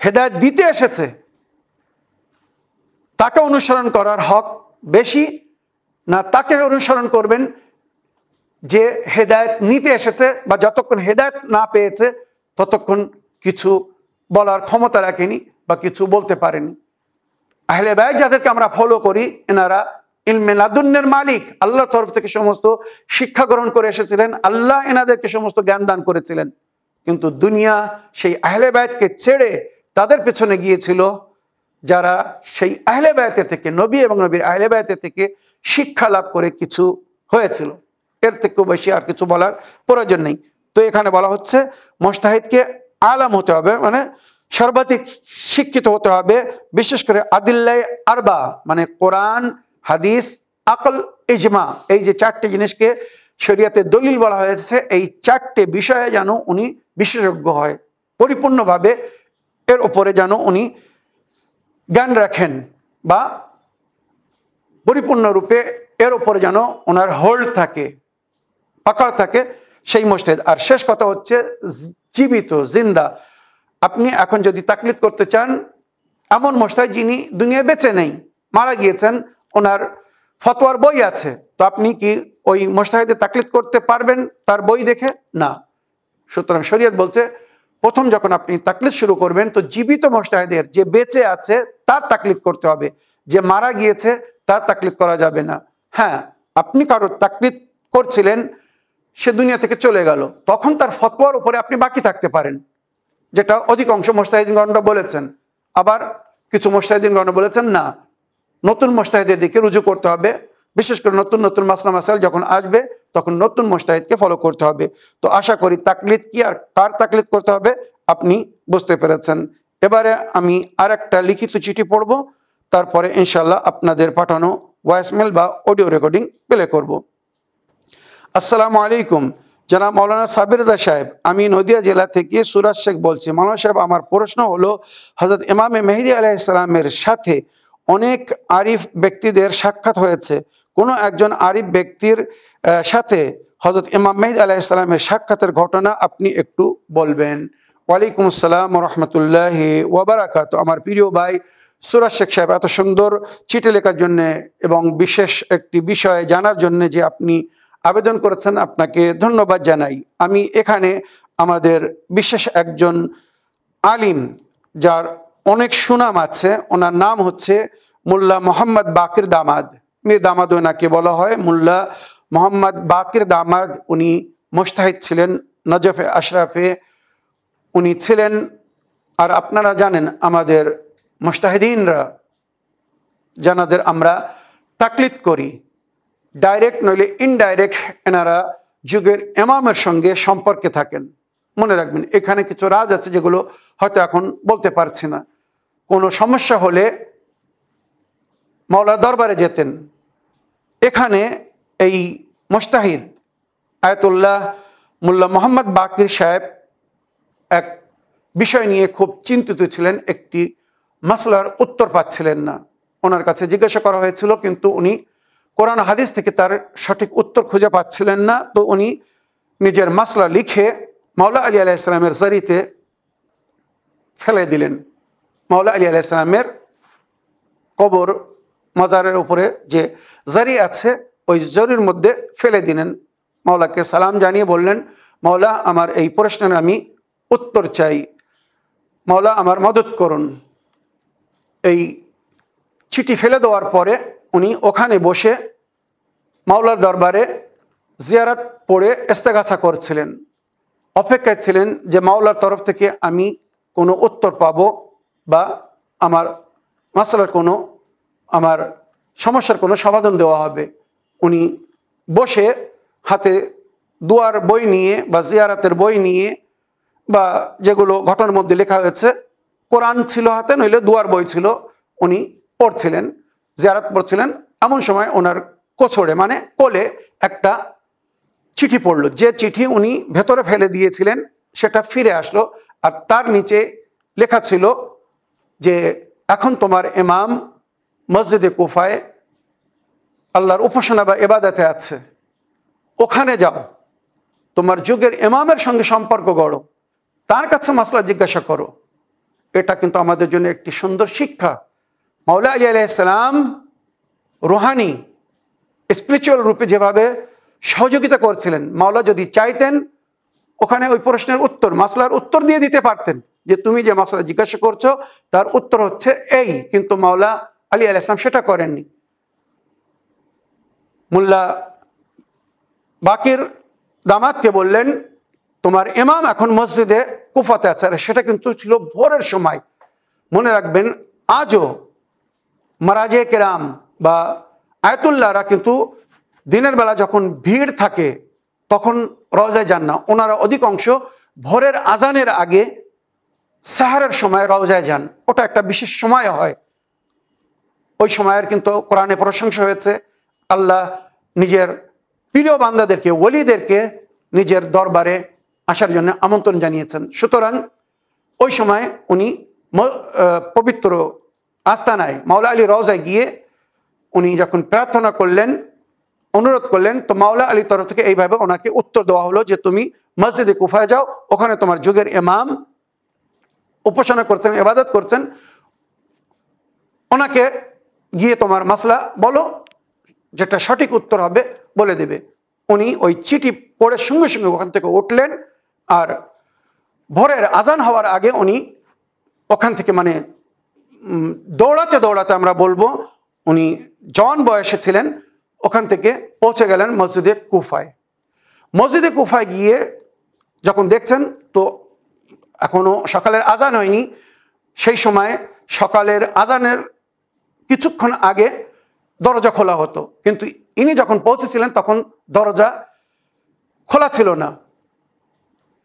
হেদায়েত দিতে এসেছে, তাকে অনুসরণ করার হক বেশি না তাকে অনুসরণ করবেন যে হেদায়েত নিতে এসেছে, বা যতক্ষণ হেদায়েত না পেয়েছে ততক্ষণ কিছু বলার ক্ষমতা রাখেনি বা কিছু বলতে পারেনি। আহলে বাইত যাদেরকে আমরা ফলো করি, এনারা ইলমে লাদুন্নের মালিক, আল্লাহর তরফ থেকে সমস্ত শিক্ষা গ্রহণ করে এসেছিলেন, আল্লাহ এনাদেরকে সমস্ত জ্ঞান দান করেছিলেন। কিন্তু দুনিয়া সেই আহলে বাইতকে ছেড়ে তাদের পেছনে গিয়েছিল, যারা সেই আহলে বাইতে থেকে, নবী এবং নবীর আহলে বাইতে থেকে শিক্ষা লাভ করে কিছু হয়েছিল। এর থেকেও বেশি আর কিছু বলার প্রয়োজন নেই। তো এখানে বলা হচ্ছে মুজতাহিদকে আলাম হতে হবে, মানে সর্বাধিক শিক্ষিত হতে হবে, বিশেষ করে আদিল্লাহ আরবা, মানে কোরআন, হাদিস, আকল, ইজমা, এই যে চারটি জিনিসকে শরিয়াতে দলিল বলা হয়েছে, এই চারটে বিষয়ে যেন উনি বিশেষজ্ঞ হয়, পরিপূর্ণভাবে এর উপরে যেন উনি জ্ঞান রাখেন, বা পরিপূর্ণরূপে এর উপরে যেন ওনার হোল্ড থাকে, পাকড় থাকে, সেই মুজতাহিদ। আর শেষ কথা হচ্ছে জীবিত, জিন্দা। আপনি এখন যদি তাকলিদ করতে চান এমন মুজতাহিদ যিনি দুনিয়ায় বেঁচে নেই, মারা গিয়েছেন, ওনার ফতোয়ার বই আছে, তো আপনি কি ওই মুজতাহিদের তাকলিদ করতে পারবেন তার বই দেখে? না। সুতরাং শরীয়ত বলছে প্রথম যখন আপনি তাকলিদ শুরু করবেন তো জীবিত মুজতাহিদের, যে বেঁচে আছে তার তাকলিদ করতে হবে, যে মারা গিয়েছে তার তাকলিদ করা যাবে না। হ্যাঁ, আপনি কারোর তাকলিদ করছিলেন, সে দুনিয়া থেকে চলে গেল, তখন তার ফতোয়ার উপরে আপনি বাকি থাকতে পারেন, যেটা অধিকাংশ মুজতাহিদিনগণ বলেছেন। আবার কিছু মুজতাহিদিনগণ বলেছেন না, নতুন মুজতাহিদের দিকে রুজু করতে হবে, বিশেষ করে নতুন নতুন মাসলা মাসাইল যখন আসবে তখন নতুন মুজতাহিদকে ফলো করতে হবে। তো আশা করি তাকলিদ কি আর কার তাকলিদ করতে হবে আপনি বুঝতে পেরেছেন। এবারে আমি আর একটা লিখিত চিঠি পড়ব, তারপরে ইনশাল্লাহ আপনাদের পাঠানো ভয়েসমেল বা অডিও রেকর্ডিং প্লে করব। আসসালামু আলাইকুম, জনাব মৌলানা সাবির রেজা সাহেব, আমি নদিয়া জেলা থেকে সুরাজ শেখ বলছি। মৌলানা সাহেব, আমার প্রশ্ন হলো, হযরত ইমামে মেহেদী আলাইহিস সালামের সাথে অনেক আরিফ ব্যক্তিদের সাক্ষাৎ হয়েছে, কোনো একজন আরিফ ব্যক্তির সাথে হযরত ইমাম মেহেদী আলাইহিস সালামের সাক্ষাতের ঘটনা আপনি একটু বলবেন। ওয়ালাইকুম আসসালাম ওয়া রাহমাতুল্লাহি ওয়া বারাকাতুহু। আমার প্রিয় ভাই সুরাজ শেখ সাহেব, এত সুন্দর চিঠি লেখার জন্য এবং বিশেষ একটি বিষয় জানার জন্য যে আপনি আবেদন করেছেন, আপনাকে ধন্যবাদ জানাই। আমি এখানে আমাদের বিশেষ একজন আলিম, যার অনেক সুনাম আছে, ওনার নাম হচ্ছে মোল্লা মোহাম্মদ বাকির দামাদ, মীর দামাদ ওনাকে বলা হয়, মোল্লা মোহাম্মদ বাকির দামাদ। উনি মুজতাহিদ ছিলেন, নজফে আশরাফে উনি ছিলেন। আর আপনারা জানেন আমাদের মুজতাহিদিনরা, যাদের আমরা তাকলিদ করি, ডাইরেক্ট নইলে ইনডাইরেক্ট, এনারা যুগের ইমামের সঙ্গে সম্পর্কে থাকেন। মনে রাখবেন, এখানে কিছু রাজ আছে যেগুলো হয়তো এখন বলতে পারছি না। কোনো সমস্যা হলে মাওলার দরবারে যেতেন। এখানে এই মুজতাহিদ আয়াতুল্লাহ মোল্লা মোহাম্মদ বাকির সাহেব এক বিষয় নিয়ে খুব চিন্তিত ছিলেন, একটি মাসলার উত্তর পাচ্ছিলেন না। ওনার কাছে জিজ্ঞাসা করা হয়েছিল, কিন্তু উনি কোরআন হাদিস থেকে তার সঠিক উত্তর খুঁজে পাচ্ছিলেন না। তো উনি নিজের মাসলা লিখে মাওলা আলী আলাইহিস সালামের জারিতে ফেলে দিলেন। মাওলা আলী আলাইহিস সালামের কবর মাজারের উপরে যে জারি আছে, ওই জারির মধ্যে ফেলে দিলেন। মাওলাকে সালাম জানিয়ে বললেন, মাওলা, আমার এই প্রশ্নের আমি উত্তর চাই, মাওলা আমার মদত করুন। এই চিঠি ফেলে দেওয়ার পরে উনি ওখানে বসে মাওলার দরবারে জিয়ারত পড়ে ইস্তেগাসা করছিলেন, অপেক্ষায় ছিলেন যে মাওলার তরফ থেকে আমি কোনো উত্তর পাব বা আমার মাসলার কোনো, আমার সমস্যার কোনো সমাধান দেওয়া হবে। উনি বসে হাতে দুয়ার বই নিয়ে বা জিয়ারাতের বই নিয়ে বা যেগুলো ঘটনার মধ্যে লেখা হয়েছে, কোরআন ছিল হাতে, নইলে দুয়ার বই ছিল, উনি পড়ছিলেন, জিয়ারাত পড়ছিলেন। এমন সময় ওনার কোছড়ে মানে কোলে একটা চিঠি পড়লো। যে চিঠি উনি ভেতরে ফেলে দিয়েছিলেন সেটা ফিরে আসলো, আর তার নিচে লেখা ছিল যে এখন তোমার ইমাম মসজিদে কুফায় আল্লাহর উপাসনা বা ইবাদতে আছে, ওখানে যাও, তোমার যুগের ইমামের সঙ্গে সম্পর্ক গড়ো, তার কাছে মাসলা জিজ্ঞাসা করো। এটা কিন্তু আমাদের জন্য একটি সুন্দর শিক্ষা। মাওলা আলী আলাইহিস সালাম রুহানি স্পিরিচুয়াল রূপে যেভাবে সহযোগিতা করছিলেন, মাওলা যদি চাইতেন ওখানে ওই প্রশ্নের উত্তর, মাসলার উত্তর দিয়ে দিতে পারতেন, যে তুমি যে মাসলা জিজ্ঞাসা করছো তার উত্তর হচ্ছে এই, কিন্তু মাওলা আলী আলাইহিস সালাম সেটা করেননি। মোল্লা বাকির দামাতকে বললেন তোমার ইমাম এখন মসজিদে কুফাতে আছে, আর সেটা কিন্তু ছিল ভোরের সময়। মনে রাখবেন আজও মারাজে কেরাম বা আয়াতুল্লাহরা কিন্তু দিনের বেলা যখন ভিড় থাকে তখন রওজায় যান না, ওনারা অধিকাংশ ভোরের আজানের আগে সাহারের সময় রওজায় যান। ওটা একটা বিশেষ সময় হয়, ওই সময়ের কিন্তু কোরআনে প্রশংসা হয়েছে, আল্লাহ নিজের প্রিয় বান্দাদেরকে, ওলিদেরকে নিজের দরবারে আসার জন্য আমন্ত্রণ জানিয়েছেন। সুতরাং ওই সময় উনি পবিত্র আস্তানায় মাওলা আলী রওজায় গিয়ে উনি যখন প্রার্থনা করলেন, অনুরোধ করলেন, তো মাওলা আলীর তরফ থেকে এইভাবে ওনাকে উত্তর দেওয়া হলো যে তুমি মসজিদে কুফায় যাও, ওখানে তোমার যুগের ইমাম উপাসনা করছেন, ইবাদত করছেন, ওনাকে গিয়ে তোমার মাসলা বলো, যেটা সঠিক উত্তর হবে বলে দেবে। উনি ওই চিঠি পড়ে সঙ্গে সঙ্গে ওখান থেকে উঠলেন, আর ভোরের আজান হওয়ার আগে উনি ওখান থেকে মানে দৌড়াতে দৌড়াতে আমরা বলবো, উনি জওয়ান বয়সে ছিলেন, ওখান থেকে পৌঁছে গেলেন মসজিদে কুফায়। মসজিদে কুফায় গিয়ে যখন দেখছেন তো এখনো সকালের আজান হয়নি, সেই সময় সকালের আজানের কিছুক্ষণ আগে দরজা খোলা হতো, কিন্তু ইনি যখন পৌঁছেছিলেন তখন দরজা খোলা ছিল না।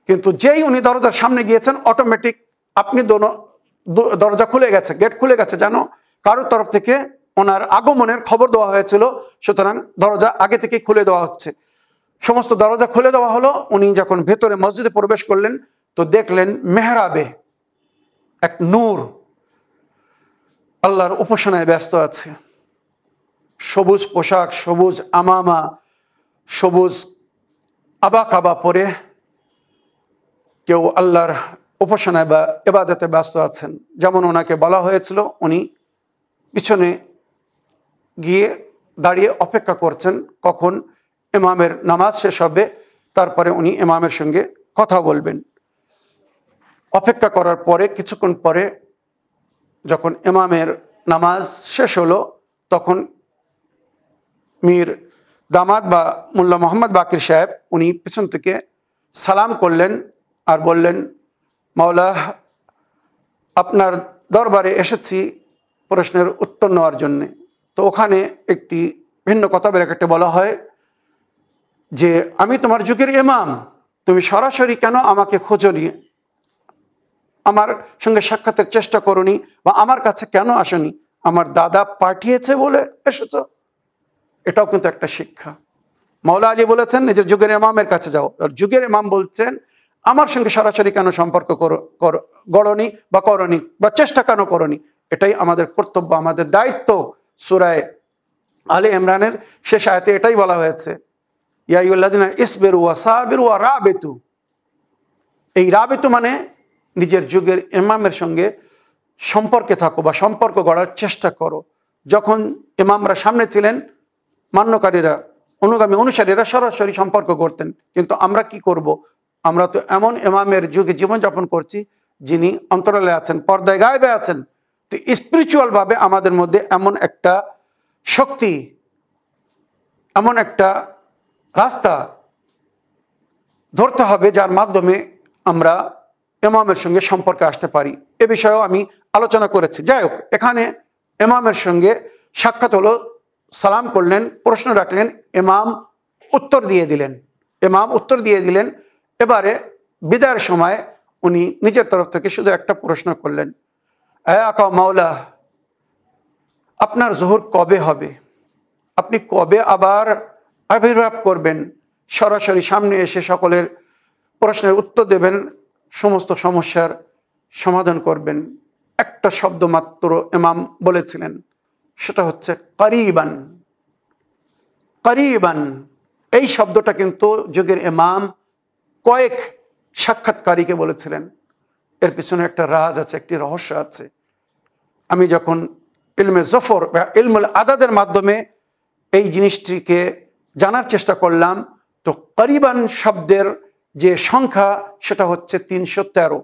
কিন্তু যেই উনি দরজার সামনে গিয়েছেন অটোমেটিক আপনি দরজা খুলে গেছে, গেট খুলে গেছে, যেন কারোর তরফ থেকে ওনার আগমনের খবর দেওয়া হয়েছিল। সুতরাং দরজা আগে থেকে খুলে দেওয়া হচ্ছে, সমস্ত দরজা খুলে দেওয়া হলো। উনি যখন ভেতরে মসজিদে প্রবেশ করলেন তো দেখলেন মেহরাবে এক নূর আল্লাহর উপাসনায় ব্যস্ত আছে, সবুজ পোশাক, সবুজ আমামা, সবুজ আবা কাবা পরে কেউ আল্লাহর উপাসনায় বা ইবাদতে ব্যস্ত আছেন। যেমন ওনাকে বলা হয়েছিল, উনি পিছনে গিয়ে দাঁড়িয়ে অপেক্ষা করছেন কখন ইমামের নামাজ শেষ হবে, তারপরে উনি ইমামের সঙ্গে কথা বলবেন। অপেক্ষা করার পরে কিছুক্ষণ পরে যখন ইমামের নামাজ শেষ হলো তখন মীর দামাত বা মোল্লা মোহাম্মদ বাকির সাহেব উনি পিছন থেকে সালাম করলেন আর বললেন, মাওলা আপনার দরবারে এসেছি প্রশ্নের উত্তর নেওয়ার জন্যে। তো ওখানে একটি ভিন্ন কথা ব্র্যাকেটে বলা হয় যে আমি তোমার যুগের ইমাম, তুমি সরাসরি কেন আমাকে খোঁজনি, আমার সঙ্গে সাক্ষাতের চেষ্টা করনি বা আমার কাছে কেন আসনি, আমার দাদা পাঠিয়েছে বলে এসেছ? এটাও কিন্তু একটা শিক্ষা। মাওলা আলী বলেছেন নিজের যুগের ইমামের কাছে যাও, আর যুগের ইমাম বলছেন আমার সঙ্গে সরাসরি কেন সম্পর্ক গড়নি বা করনি বা চেষ্টা কেন করনি। এটাই আমাদের কর্তব্য, আমাদের দায়িত্ব। সূরা আলে ইমরানের শেষ আয়াতে এটাই বলা হয়েছে, ইয়া আইয়ুহাল্লাযীনা ইসবিরু ওয়া সাবিরু ওয়া রাবিতু। এই রাবিতু মানে নিজের যুগের ইমামের সঙ্গে সম্পর্কে থাকো বা সম্পর্ক গড়ার চেষ্টা করো। যখন ইমামরা সামনে ছিলেন, মান্যকারীরা, অনুগামী অনুসারীরা সরাসরি সম্পর্ক করতেন, কিন্তু আমরা কি করব? আমরা তো এমন ইমামের যুগে জীবনযাপন করছি যিনি অন্তরালে আছেন, পর্দায় গায়েবে আছেন। তো স্পিরিচুয়ালভাবে আমাদের মধ্যে এমন একটা শক্তি, এমন একটা রাস্তা ধরতে হবে যার মাধ্যমে আমরা ইমামের সঙ্গে সম্পর্কে আসতে পারি। এ বিষয়েও আমি আলোচনা করেছি। যাই হোক, এখানে ইমামের সঙ্গে সাক্ষাৎ হলো, সালাম করলেন, প্রশ্ন রাখলেন, ইমাম উত্তর দিয়ে দিলেন। এবারে বিদায়ের সময় উনি নিজের তরফ থেকে শুধু একটা প্রশ্ন করলেন, আকা মাওলা, আপনার জোহর কবে হবে? আপনি কবে আবার আবির্ভাব করবেন? সরাসরি সামনে এসে সকলের প্রশ্নের উত্তর দেবেন, সমস্ত সমস্যার সমাধান করবেন। একটা শব্দ মাত্র ইমাম বলেছিলেন, সেটা হচ্ছে করিবান। এই শব্দটা কিন্তু যুগের ইমাম কয়েক সাক্ষাৎকারীকে বলেছিলেন। এর পিছনে একটা রাজ আছে, একটি রহস্য আছে। আমি যখন ইলমে জফর বা ইলমুল আদাদের মাধ্যমে এই জিনিসটিকে জানার চেষ্টা করলাম, তো করিবান শব্দের যে সংখ্যা সেটা হচ্ছে 313।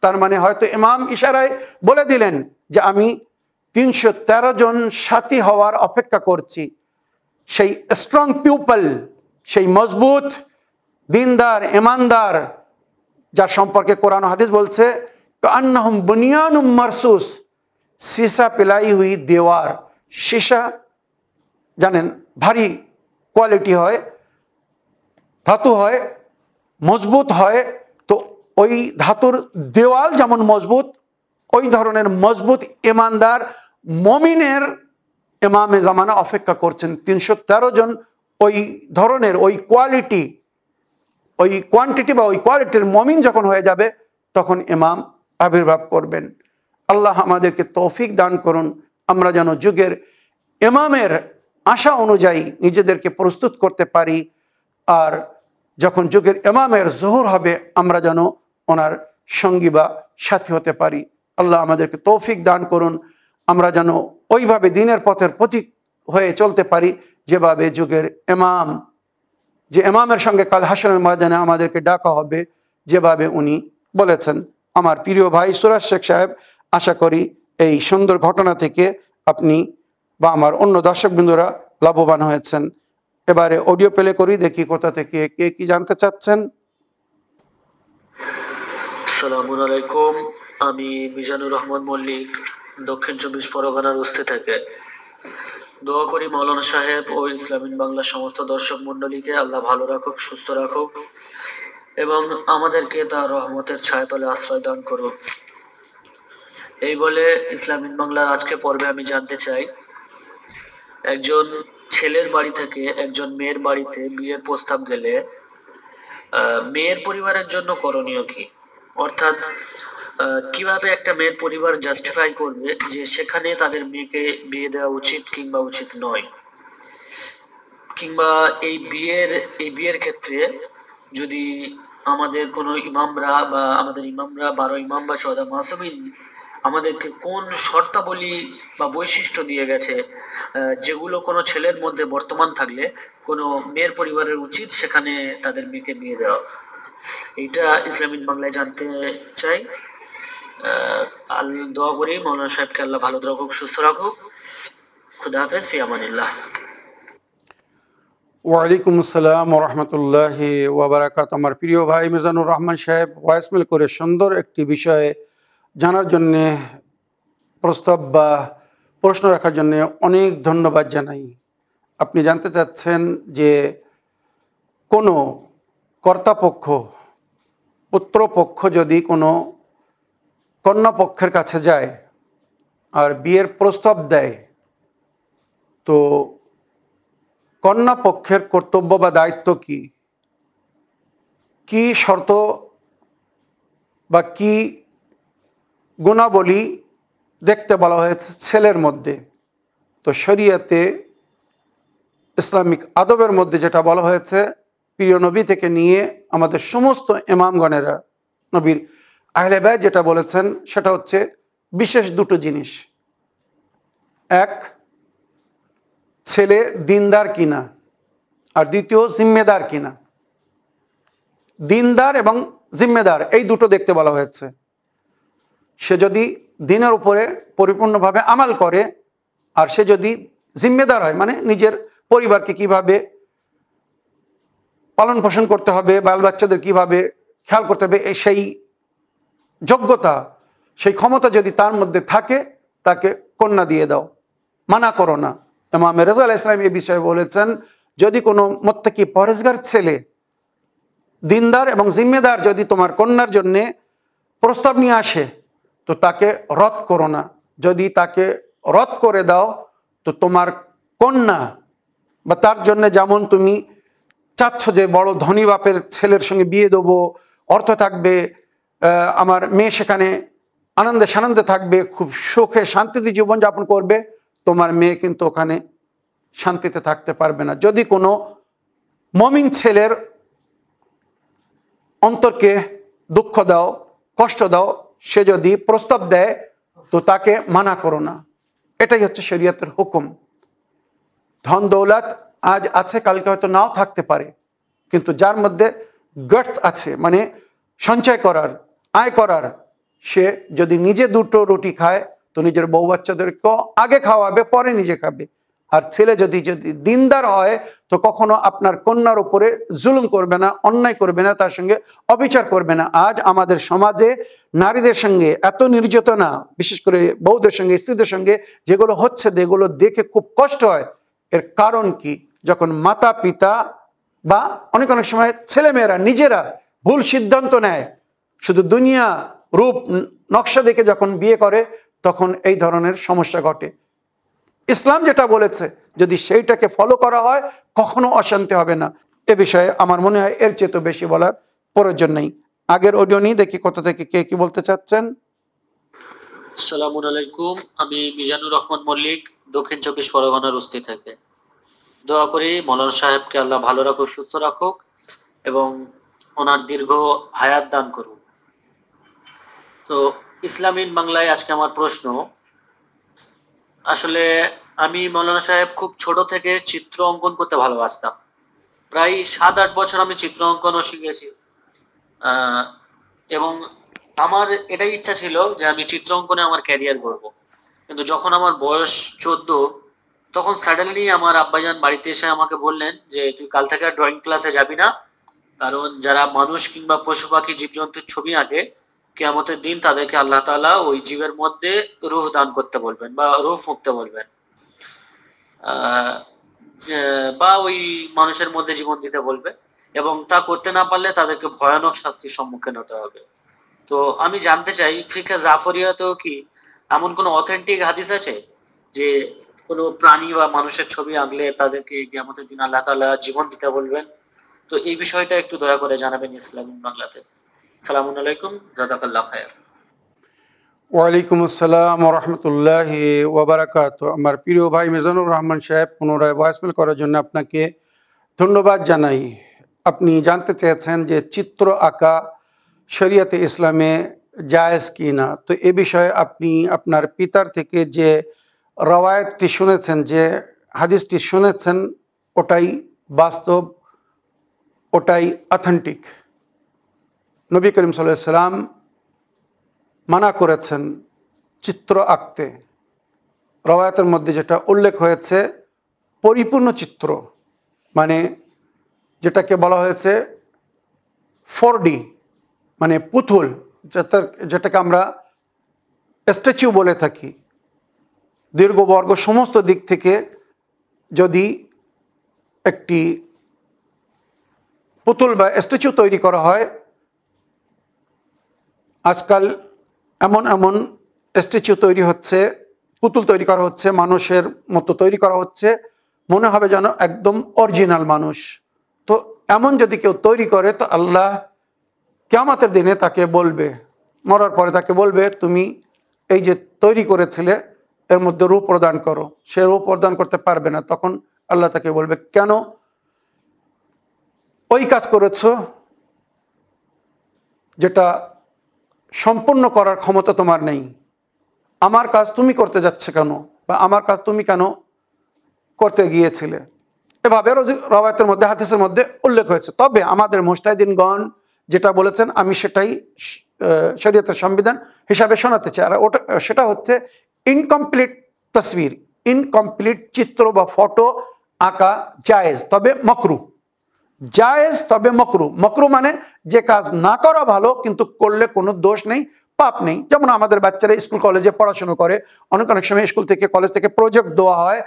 তার মানে হয়তো ইমাম ইশারায় বলে দিলেন যে আমি 313 জন সাথী হওয়ার অপেক্ষা করছি। সেই স্ট্রং পিপল, সেই মজবুত দিনদার ইমানদার, যার সম্পর্কে কোরআন হাদিস বলছে কান্নাহুম বুনিয়ানুম মারসুস, সীসা পিলাই হুই দেওয়ার। সীসা জানেন ভারী কোয়ালিটি হয়, ধাতু হয়, মজবুত হয়। তো ওই ধাতুর দেওয়াল যেমন মজবুত, ওই ধরনের মজবুত ইমানদার মমিনের ইমামে জামানা অপেক্ষা করছেন। 313 জন ওই ধরনের, ওই কোয়ালিটি, ওই কোয়ান্টিটি বা ওই কোয়ালিটির মমিন যখন হয়ে যাবে, তখন ইমাম আবির্ভাব করবেন। আল্লাহ আমাদেরকে তৌফিক দান করুন, আমরা যেন যুগের ইমামের আশা অনুযায়ী নিজেদেরকে প্রস্তুত করতে পারি। আর যখন যুগের ইমামের জোহর হবে, আমরা যেন ওনার সঙ্গী বা সাথী হতে পারি। আল্লাহ আমাদেরকে তৌফিক দান করুন, আমরা যেন ওইভাবে দিনের পথের প্রতীক হয়ে চলতে পারি, যেভাবে যুগের ইমাম, যে ইমামের সঙ্গে কাল হাসরের ময়দানে আমাদেরকে ডাকা হবে, যেভাবে উনি বলেছেন। আমার প্রিয় ভাই সুরাজ শেখ সাহেব, আশা করি এই সুন্দর ঘটনা থেকে আপনি বা আমার অন্য দর্শকবৃন্দরা লাভবান হয়েছেন। এবারে অডিও প্লে করি, দেখি কোথা থেকে কে কি জানতে চাচ্ছেন। আসসালামু আলাইকুম, আমি মিজানুর রহমান মল্লিক, দক্ষিণ 24 পরগনার উস্তি থেকে। দোয়া করি মাওলানা সাহেব ও ইসলামিন বাংলা সমস্ত দর্শক মন্ডলীকে আল্লাহ ভালো রাখুক, সুস্থ রাখুক এবং আমাদেরকে তার রহমতের ছায়াতলে আশ্রয় দান করুক। এই বলে ইসলামিন বাংলার আজকে পর্বে আমি জানতে চাই, একজন ছেলের বাড়ি থেকে একজন মেয়ের বাড়িতে বিয়ের প্রস্তাব গেলে মেয়ের পরিবারের জন্য করণীয় কি? অর্থাৎ কিভাবে একটা মেয়ের পরিবার জাস্টিফাই করবে যে সেখানে তাদের মেয়েকে বিয়ে দেওয়া উচিত কিংবা উচিত নয়, কিংবা এই বিয়ের ক্ষেত্রে যদি আমাদের কোনো ইমামরা বা আমাদের ইমামরা 12 ইমাম বা সদা মাসুমিন আমাদেরকে কোন শর্তাবলী বা বৈশিষ্ট্য দিয়ে গেছে, যেগুলো কোনো ছেলের মধ্যে বর্তমান থাকলে কোনো মেয়ের পরিবারের উচিত সেখানে তাদের মেয়েকে বিয়ে দেওয়া। এইটা ইসলামিক বাংলায় জানতে চাই। দোয়া করি মাওলানা সাহেবকে আল্লাহ ভালো রাখুক, সুস্থ রাখুক। খুদা হাফেজ, ফি আমানিল্লাহ। ওয়ালাইকুম আসসালাম ওরহমতুল্লাহি ওয়াবারাকাত। আমার প্রিয় ভাই মিজানুর রহমান সাহেব ভয়েসমেল করে সুন্দর একটি বিষয়ে জানার জন্যে, প্রস্তাব বা প্রশ্ন রাখার জন্য অনেক ধন্যবাদ জানাই। আপনি জানতে চাচ্ছেন যে কোনো কর্তাপক্ষ, পুত্রপক্ষ যদি কোনো কন্যাপক্ষের কাছে যায় আর বিয়ের প্রস্তাব দেয়, তো কন্যাপক্ষের কর্তব্য বা দায়িত্ব কি, কি শর্ত বা কি গুণাবলী দেখতে বলা হয়েছে ছেলের মধ্যে। তো শরিয়াতে ইসলামিক আদবের মধ্যে যেটা বলা হয়েছে, প্রিয় নবী থেকে নিয়ে আমাদের সমস্ত ইমামগণেরা, নবীর আহলে বাইত যেটা বলেছেন সেটা হচ্ছে বিশেষ দুটো জিনিস। এক, ছেলে দিনদার কিনা, আর দ্বিতীয় জিম্মেদার কিনা। দিনদার এবং জিম্মেদার এই দুটো দেখতে বলা হয়েছে। সে যদি দিনের উপরে পরিপূর্ণভাবে আমাল করে, আর সে যদি জিম্মেদার হয়, মানে নিজের পরিবারকে কিভাবে পালন পোষণ করতে হবে, বাল বাচ্চাদের কিভাবে খেয়াল করতে হবে, সেই যোগ্যতা, সেই ক্ষমতা যদি তার মধ্যে থাকে, তাকে কন্যা দিয়ে দাও, মানা করো না। ইমাম রেজা আলাইহিস সালাম এই বিষয়ে বলেছেন, যদি কোনো মুত্তাকি পরহেজগার ছেলে, দিনদার এবং জিম্মেদার যদি তোমার কন্যার জন্যে প্রস্তাব নিয়ে আসে, তো তাকে রদ করো না। যদি তাকে রদ করে দাও, তো তোমার কন্যা বা তার জন্য যেমন তুমি চাচ্ছ যে বড় ধনী বাপের ছেলের সঙ্গে বিয়ে দেবো, অর্থ থাকবে, আমার মেয়ে সেখানে আনন্দে সানন্দে থাকবে, খুব সুখে শান্তিতে জীবনযাপন করবে, তোমার মেয়ে কিন্তু ওখানে শান্তিতে থাকতে পারবে না। যদি কোনো মুমিন ছেলের অন্তরকে দুঃখ দাও, কষ্ট দাও, সে যদি প্রস্তাব দেয়, তো তাকে মানা করো না। এটাই হচ্ছে শরীয়তের হুকুম। ধন দৌলত আজ আছে, কালকে হয়তো নাও থাকতে পারে, কিন্তু যার মধ্যে গাটস আছে, মানে সঞ্চয় করার, আয় করার, সে যদি নিজে দুটো রুটি খায়, তো নিজের বউ বাচ্চাদেরকেও আগে খাওয়াবে, পরে নিজে খাবে। আর ছেলে যদি দিনদার হয়, তো কখনো আপনার কন্যার উপরে জুলুম করবে না, অন্যায় করবে না, তার সঙ্গে অবিচার করবে না। আজ আমাদের সমাজে নারীদের সঙ্গে এত নির্যাতনা, বিশেষ করে বউদের সঙ্গে, স্ত্রীদের সঙ্গে যেগুলো হচ্ছে, যেগুলো দেখে খুব কষ্ট হয়। এর কারণ কি? যখন মাতা পিতা বা অনেক সময় ছেলেমেয়েরা নিজেরা ভুল সিদ্ধান্ত নেয়, শুধু দুনিয়া রূপ নকশা দেখে যখন বিয়ে করে, তখন এই ধরনের সমস্যা ঘটে। ইসলাম যেটা বলেছে, যদি সেইটাকে ফলো করা হয়, কখনো অশান্তি হবে না। এ বিষয়ে আমার মনে হয় এর চেয়ে তো বেশি বলার প্রয়োজন নেই। আগের অডিও নিয়ে দেখি কোথা থেকে কে কি বলতে চাচ্ছেন। আসসালামু আলাইকুম, আমি মিজানুর রহমান মল্লিক, দক্ষিণ 24 পরগনার উস্তি থেকে। দোয়া করি মৌলানা সাহেবকে আল্লাহ ভালো রাখুক, সুস্থ রাখুক এবং ওনার দীর্ঘ হায়াত দান করুন। তো ইসলামিন বাংলায় আজকে আমার প্রশ্ন, আসলে আমি মৌলানা সাহেব খুব ছোট থেকে চিত্র অঙ্কন করতে ভালোবাসতাম। প্রায় 7-8 বছর আমি চিত্র অঙ্কনও শিখেছি, এবং আমার এটাই ইচ্ছা ছিল যে আমি চিত্র অঙ্কনে আমার ক্যারিয়ার করব। কিন্তু যখন আমার বয়স 14, তখন সাডেনলি আমার আব্বাজান বাড়িতে এসে আমাকে বললেন যে তুই কাল থেকে আর ড্রয়িং ক্লাসে যাবি না, কারণ যারা মানুষ কিংবা পশু পাখি জীবজন্তুর ছবি আঁকে, কিয়ামতের দিন তাদেরকে আল্লাহ তাআলা ওই জীবের মধ্যে রূহ দান করতে বলবেন বা রূহ ফুঁকতে বলবেন, বা ওই মানুষের মধ্যে জীবন দিতে বলবে, এবং তা করতে না পারলে তাদেরকে ভয়ানক শাস্তির সম্মুখীন হতে হবে। তো আমি জানতে চাই, ফিকহে জাফরিয়াতেও কি এমন কোনো অথেন্টিক হাদিস আছে যে কোনো প্রাণী বা মানুষের ছবি আঁকলে তাদেরকে কিয়ামতের দিন আল্লাহ তাআলা জীবন দিতে বলবেন? তো এই বিষয়টা একটু দয়া করে জানাবেন ইসলামিক বাংলাতে। সালামুন আলাইকুম, জাযাকাল্লাহ খায়র। ওয়ালাইকুম আসসালাম রহমতুল্লাহি ওয়াবারাকাত। আমার প্রিয় ভাই মিজানুর রহমান সাহেব, পুনরায় ভয়েসমেল করার জন্য আপনাকে ধন্যবাদ জানাই। আপনি জানতে চেয়েছেন যে চিত্র আঁকা শরিয়াতে ইসলামে জায়েজ কি না। তো এ বিষয়ে আপনি আপনার পিতার থেকে যে রওয়ায়াতটি শুনেছেন, যে হাদিসটি শুনেছেন, ওটাই বাস্তব, ওটাই অথেন্টিক। নবী করিম সাল্লাল্লাহু আলাইহি সাল্লাম মানা করেছেন চিত্র আঁকতে। রওয়ায়াতের মধ্যে যেটা উল্লেখ হয়েছে, পরিপূর্ণ চিত্র, মানে যেটাকে বলা হয়েছে 4D, মানে পুতুল, যেটাকে আমরা স্ট্যাচু বলে থাকি। দীর্ঘবর্গ সমস্ত দিক থেকে যদি একটি পুতুল বা স্ট্যাচু তৈরি করা হয়, আজকাল এমন এমন স্ট্যাচু তৈরি হচ্ছে, পুতুল তৈরি করা হচ্ছে, মানুষের মতো তৈরি করা হচ্ছে, মনে হবে যেন একদম অরিজিনাল মানুষ। তো এমন যদি কেউ তৈরি করে, তো আল্লাহ কিয়ামতের দিনে তাকে বলবে, মরার পরে তাকে বলবে, তুমি এই যে তৈরি করেছিলে, এর মধ্যে রূহ প্রদান করো। সে রূহ প্রদান করতে পারবে না। তখন আল্লাহ তাকে বলবে, কেন ওই কাজ করেছো যেটা সম্পূর্ণ করার ক্ষমতা তোমার নেই? আমার কাজ তুমি করতে যাচ্ছে কেন, বা আমার কাজ তুমি কেন করতে গিয়েছিলে? এভাবে রওয়ায়াতের মধ্যে, হাদিসের মধ্যে উল্লেখ হয়েছে। তবে আমাদের মুজতাহিদিনগণ যেটা বলেছেন, আমি সেটাই শরীয়তের সংবিধান হিসাবে শোনাতে চায়। আর ওটা সেটা হচ্ছে ইনকমপ্লিট তসবির, ইনকমপ্লিট চিত্র বা ফটো আঁকা জায়েজ তবে মকরু, জায়েজ তবে মকরু। মকরু মানে যে কাজ না করা ভালো কিন্তু করলে কোনো দোষ নেই, পাপ নেই। যেমন আমাদের বাচ্চারা স্কুল কলেজে পড়াশুনো করে, অনেক অনেক সময় স্কুল থেকে কলেজ থেকে প্রজেক্ট দেওয়া হয়,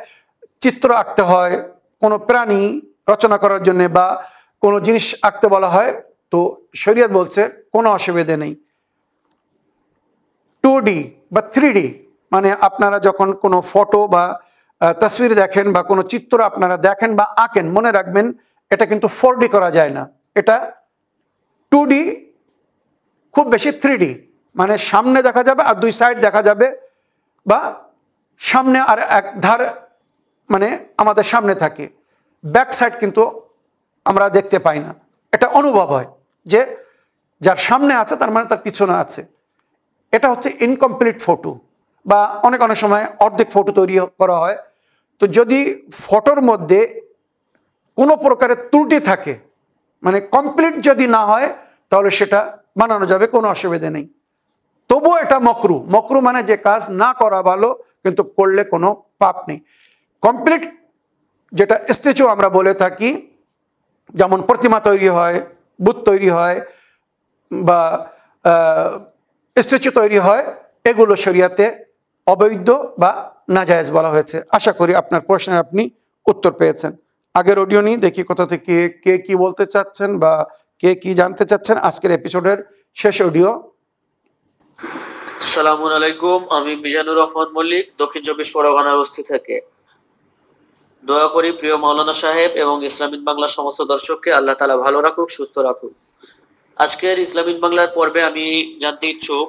চিত্র আঁকতে হয় কোনো প্রাণী রচনা করার জন্য বা কোনো জিনিস আঁকতে বলা হয়, তো শরীয়ত বলছে কোনো অসুবিধে নেই। 2D বা 3D মানে আপনারা যখন কোনো ফটো বা তসবির দেখেন বা কোনো চিত্র আপনারা দেখেন বা আঁকেন, মনে রাখবেন এটা কিন্তু 4D করা যায় না, এটা 2D, খুব বেশি 3D, মানে সামনে দেখা যাবে আর দুই সাইড দেখা যাবে, বা সামনে আর এক ধার মানে আমাদের সামনে থাকে, ব্যাক সাইড কিন্তু আমরা দেখতে পাই না। এটা অনুভব হয় যে যার সামনে আছে তার মানে তার পিছনে আছে। এটা হচ্ছে ইনকমপ্লিট ফটো, বা অনেক অনেক সময় অর্ধেক ফটো তৈরি করা হয়। তো যদি ফটোর মধ্যে কোনো প্রকারের ত্রুটি থাকে, মানে কমপ্লিট যদি না হয়, তাহলে সেটা বানানো যাবে, কোনো অসুবিধা নেই। তবুও এটা মকরু। মকরু মানে যে কাজ না করা ভালো কিন্তু করলে কোনো পাপ নেই। কমপ্লিট যেটা স্ট্যাচু আমরা বলে থাকি, যেমন প্রতিমা তৈরি হয়, বুত তৈরি হয় বা স্ট্যাচু তৈরি হয়, এগুলো শরিয়াতে অবৈধ বা নাজায়েজ বলা হয়েছে। আশা করি আপনার প্রশ্নের আপনি উত্তর পেয়েছেন। আগের অডিও নিয়ে দেখি কোথা থেকে কে কি বলতে চাচ্ছেন বা কে কি জানতে চাচ্ছেন। আজকের এপিসোডের শেষ অডিও। আসসালামু আলাইকুম, আমি মিজানুর রহমান মল্লিক, দক্ষিণ চব্বিশ পরগনার বস্তি থেকে। দোয়া করি প্রিয় মাওলানা সাহেব এবং ইসলামিক বাংলার সমস্ত দর্শককে আল্লাহ তাআলা ভালো রাখুক, সুস্থ রাখুক। আজকের ইসলামিক বাংলার পর্বে আমি জানতে ইচ্ছুক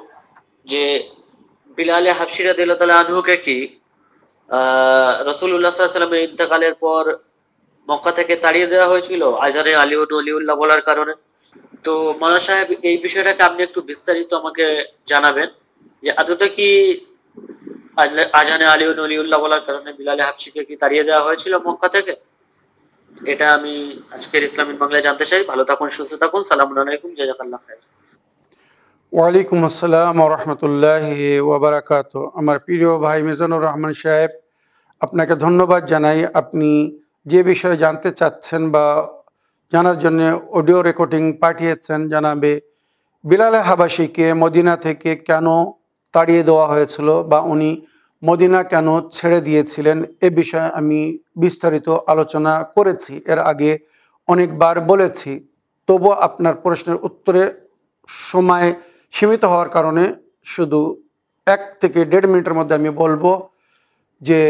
যে বিলালে হাবশী রাদিয়াল্লাহু তাআলা আনহুকে কি রাসূলুল্লাহ সাল্লাল্লাহু আলাইহি ওয়াসাল্লামের ইন্তেকালের পর মক্কা থেকে তাড়িয়ে দেওয়া হয়েছিল আজানে আলিউন ওলিউল্লাহ বলার কারণে? তো মাওলানা সাহেব, এই বিষয়টাকে আপনি একটু বিস্তারিত আমাকে জানাবেন যে আদতে কি আজানে আলিউন ওলিউল্লাহ বলার কারণে বিলালে হাবশীকে কি তাড়িয়ে দেওয়া হয়েছিল মক্কা থেকে? এটা আমি আজকের ইসলামিক বাংলায় জানতে চাই। ভালো থাকুন, সুস্থ থাকুন। সালামুন আলাইকুম, জাযাকাল্লাহ খাইর। ওয়ালাইকুম আসসালাম ওয়া রাহমাতুল্লাহি ওয়া বারাকাতুহু। আমার প্রিয় ভাই মিজানুর রহমান সাহেব, আপনাকে ধন্যবাদ জানাই। আপনি যে বিষয়ে জানতে চাচ্ছেন বা জানার জন্য অডিও রেকর্ডিং পাঠিয়েছেন, জানাবে বিলালে হাবাশিকে মদিনা থেকে কেন তাড়িয়ে দেওয়া হয়েছিল বা উনি মদিনা কেন ছেড়ে দিয়েছিলেন, এ বিষয়ে আমি বিস্তারিত আলোচনা করেছি, এর আগে অনেকবার বলেছি। তবুও আপনার প্রশ্নের উত্তরে সময় সীমিত হওয়ার কারণে শুধু 1 থেকে 1.5 মিনিটের মধ্যে আমি বলবো যে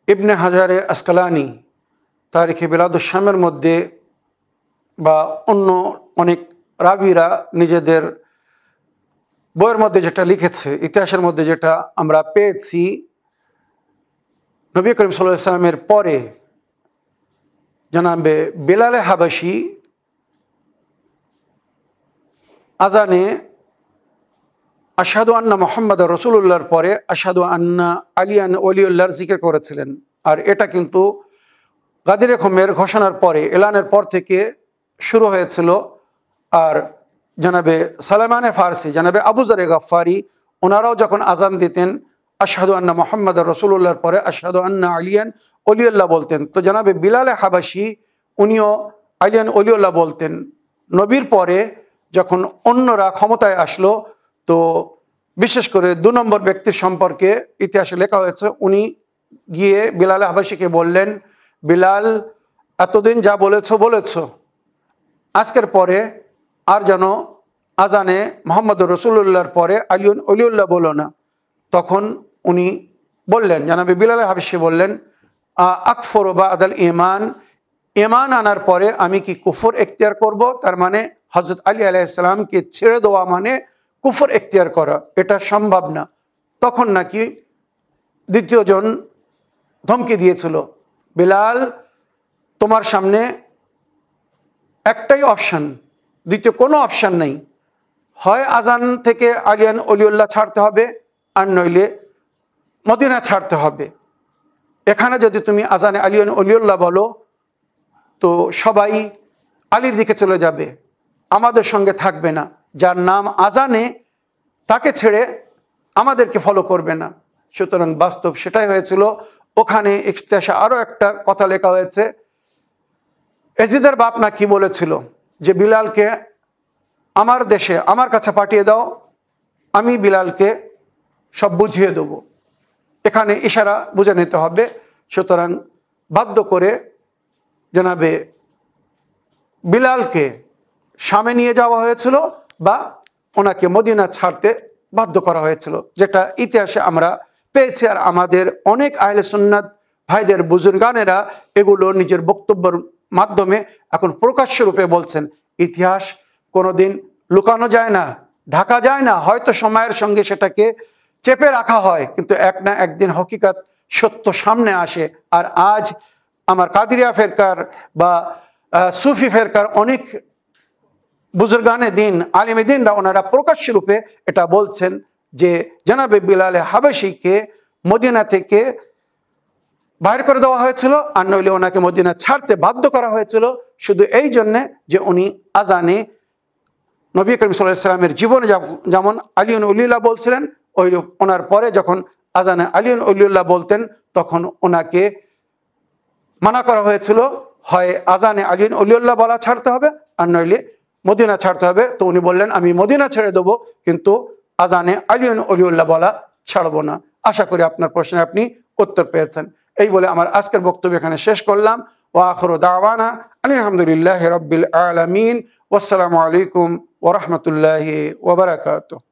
ইবনে হাজারে আসকালানি তারিখে বিলাদুশ শামের মধ্যে বা অন্য অনেক রাবিরা নিজেদের বইয়ের মধ্যে যেটা লিখেছে, ইতিহাসের মধ্যে যেটা আমরা পেয়েছি, নবী করিম সাল্লাল্লাহু আলাইহি ওয়াসাল্লামের পরে জানাবে বিলালে হাবাশি আজানে আশহাদু আন্না মুহাম্মাদ রাসূলুল্লাহর পরে আশহাদু আন্না আলিয়ান ওলিউল্লাহর জিকির করেছিলেন। আর এটা কিন্তু গাদিরে খুমের ঘোষণার পরে, এলানের পর থেকে শুরু হয়েছিল। আর জানাবে সালেমানে ফারসি, জানাবে আবু যার গাফফারি, ওনারাও যখন আজান দিতেন আশহাদু আন্না মুহাম্মাদ রাসূলুল্লাহর পরে আশহাদু আন্না আলিয়ান ওলিউল্লাহ বলতেন। তো জানাবে বিলালে হাবাশি উনিও আলিয়ান ওলিউল্লাহ বলতেন। নবীর পরে যখন অন্যরা ক্ষমতায় আসলো, তো বিশেষ করে 2 নম্বর ব্যক্তির সম্পর্কে ইতিহাসে লেখা হয়েছে, উনি গিয়ে বিলাল হাবাশিকে বললেন, বিলাল, এতদিন যা বলেছ আজকের পরে আর যেন আজানে মোহাম্মদ রসুল্লাহর পরে আলিউন ওলিউল্লাহ বলো না। তখন উনি বললেন, জানাবে বিলাল হাবাশি বললেন, আকফর বা আদাল ইমান, ইমান আনার পরে আমি কি কুফর এখতিয়ার করব? তার মানে হজরত আলী আলাইহিস সালামকে ছেড়ে দেওয়া মানে কুফর এখতিয়ার করা, এটা সম্ভব না। তখন নাকি দ্বিতীয়জন ধমকি দিয়েছিল, বিলাল, তোমার সামনে একটাই অপশান, দ্বিতীয় কোনো অপশান নেই, হয় আজান থেকে আলিয়ান ওলিউল্লাহ ছাড়তে হবে আর নইলে মদিনা ছাড়তে হবে। এখানে যদি তুমি আজানে আলিয়ান ওলিউল্লাহ বলো তো সবাই আলীর দিকে চলে যাবে, আমাদের সঙ্গে থাকবে না। যার নাম আজানে তাকে ছেড়ে আমাদেরকে ফলো করবে না। সুতরাং বাস্তব সেটাই হয়েছিল। ওখানে ইতিহাসে আরও একটা কথা লেখা হয়েছে, এজিদের বাপ না কি বলেছিল যে বিলালকে আমার দেশে আমার কাছে পাঠিয়ে দাও, আমি বিলালকে সব বুঝিয়ে দেব। এখানে ইশারা বুঝে নিতে হবে। সুতরাং বাধ্য করে জনাবে বিলালকে শামে নিয়ে যাওয়া হয়েছিল বা ওনাকে মদিনা ছাড়তে বাধ্য করা হয়েছিল, যেটা ইতিহাসে আমরা পেয়েছি। আর আমাদের অনেক আহলে সুন্নাত ভাইদের বুজুর্গানেরা এগুলো নিজের বক্তব্যের মাধ্যমে এখন প্রকাশ্য রূপে বলছেন। ইতিহাস কোনোদিন লুকানো যায় না, ঢাকা যায় না। হয়তো সময়ের সঙ্গে সেটাকে চেপে রাখা হয়, কিন্তু এক না একদিন হকিকত সত্য সামনে আসে। আর আজ আমার কাদিরিয়া ফেরকার বা সুফি ফেরকার অনেক বুজুর্গানে দিন, আলিমে দিনরা ওনারা প্রকাশ্য রূপে এটা বলছেন যে জনাবে বিলালে হাবেশিকে মদিনা থেকে বাইর করে দেওয়া হয়েছিল, আর নইলে ওনাকে মদিনা ছাড়তে বাধ্য করা হয়েছিল শুধু এই জন্যে যে উনি আজানে নবী করিম সাল্লাল্লাহু আলাইহি ওয়াসাল্লামের জীবনে যেমন আলিউন উলিউল্লাহ বলছিলেন, ওইরূপ ওনার পরে যখন আজানে আলিউন উলিউল্লাহ বলতেন তখন ওনাকে মানা করা হয়েছিল, হয় আজানে আলিউন উলিউল্লাহ বলা ছাড়তে হবে আর নইলে মদিনা ছাড়তে হবে। তো উনি বললেন আমি মদিনা ছেড়ে দেবো, কিন্তু আজানে আলিউন উলিউল্লাহ বলা ছাড়বো না। আশা করি আপনার প্রশ্নের আপনি উত্তর পেয়েছেন। এই বলে আমার আজকের বক্তব্য এখানে শেষ করলাম। ওয়া আখিরু দাওয়ানা আলহামদুলিল্লাহি রাব্বিল আলামিন। ওয়াসসালামু আলাইকুম ওয়া রাহমাতুল্লাহি ওয়া বারাকাতুহু।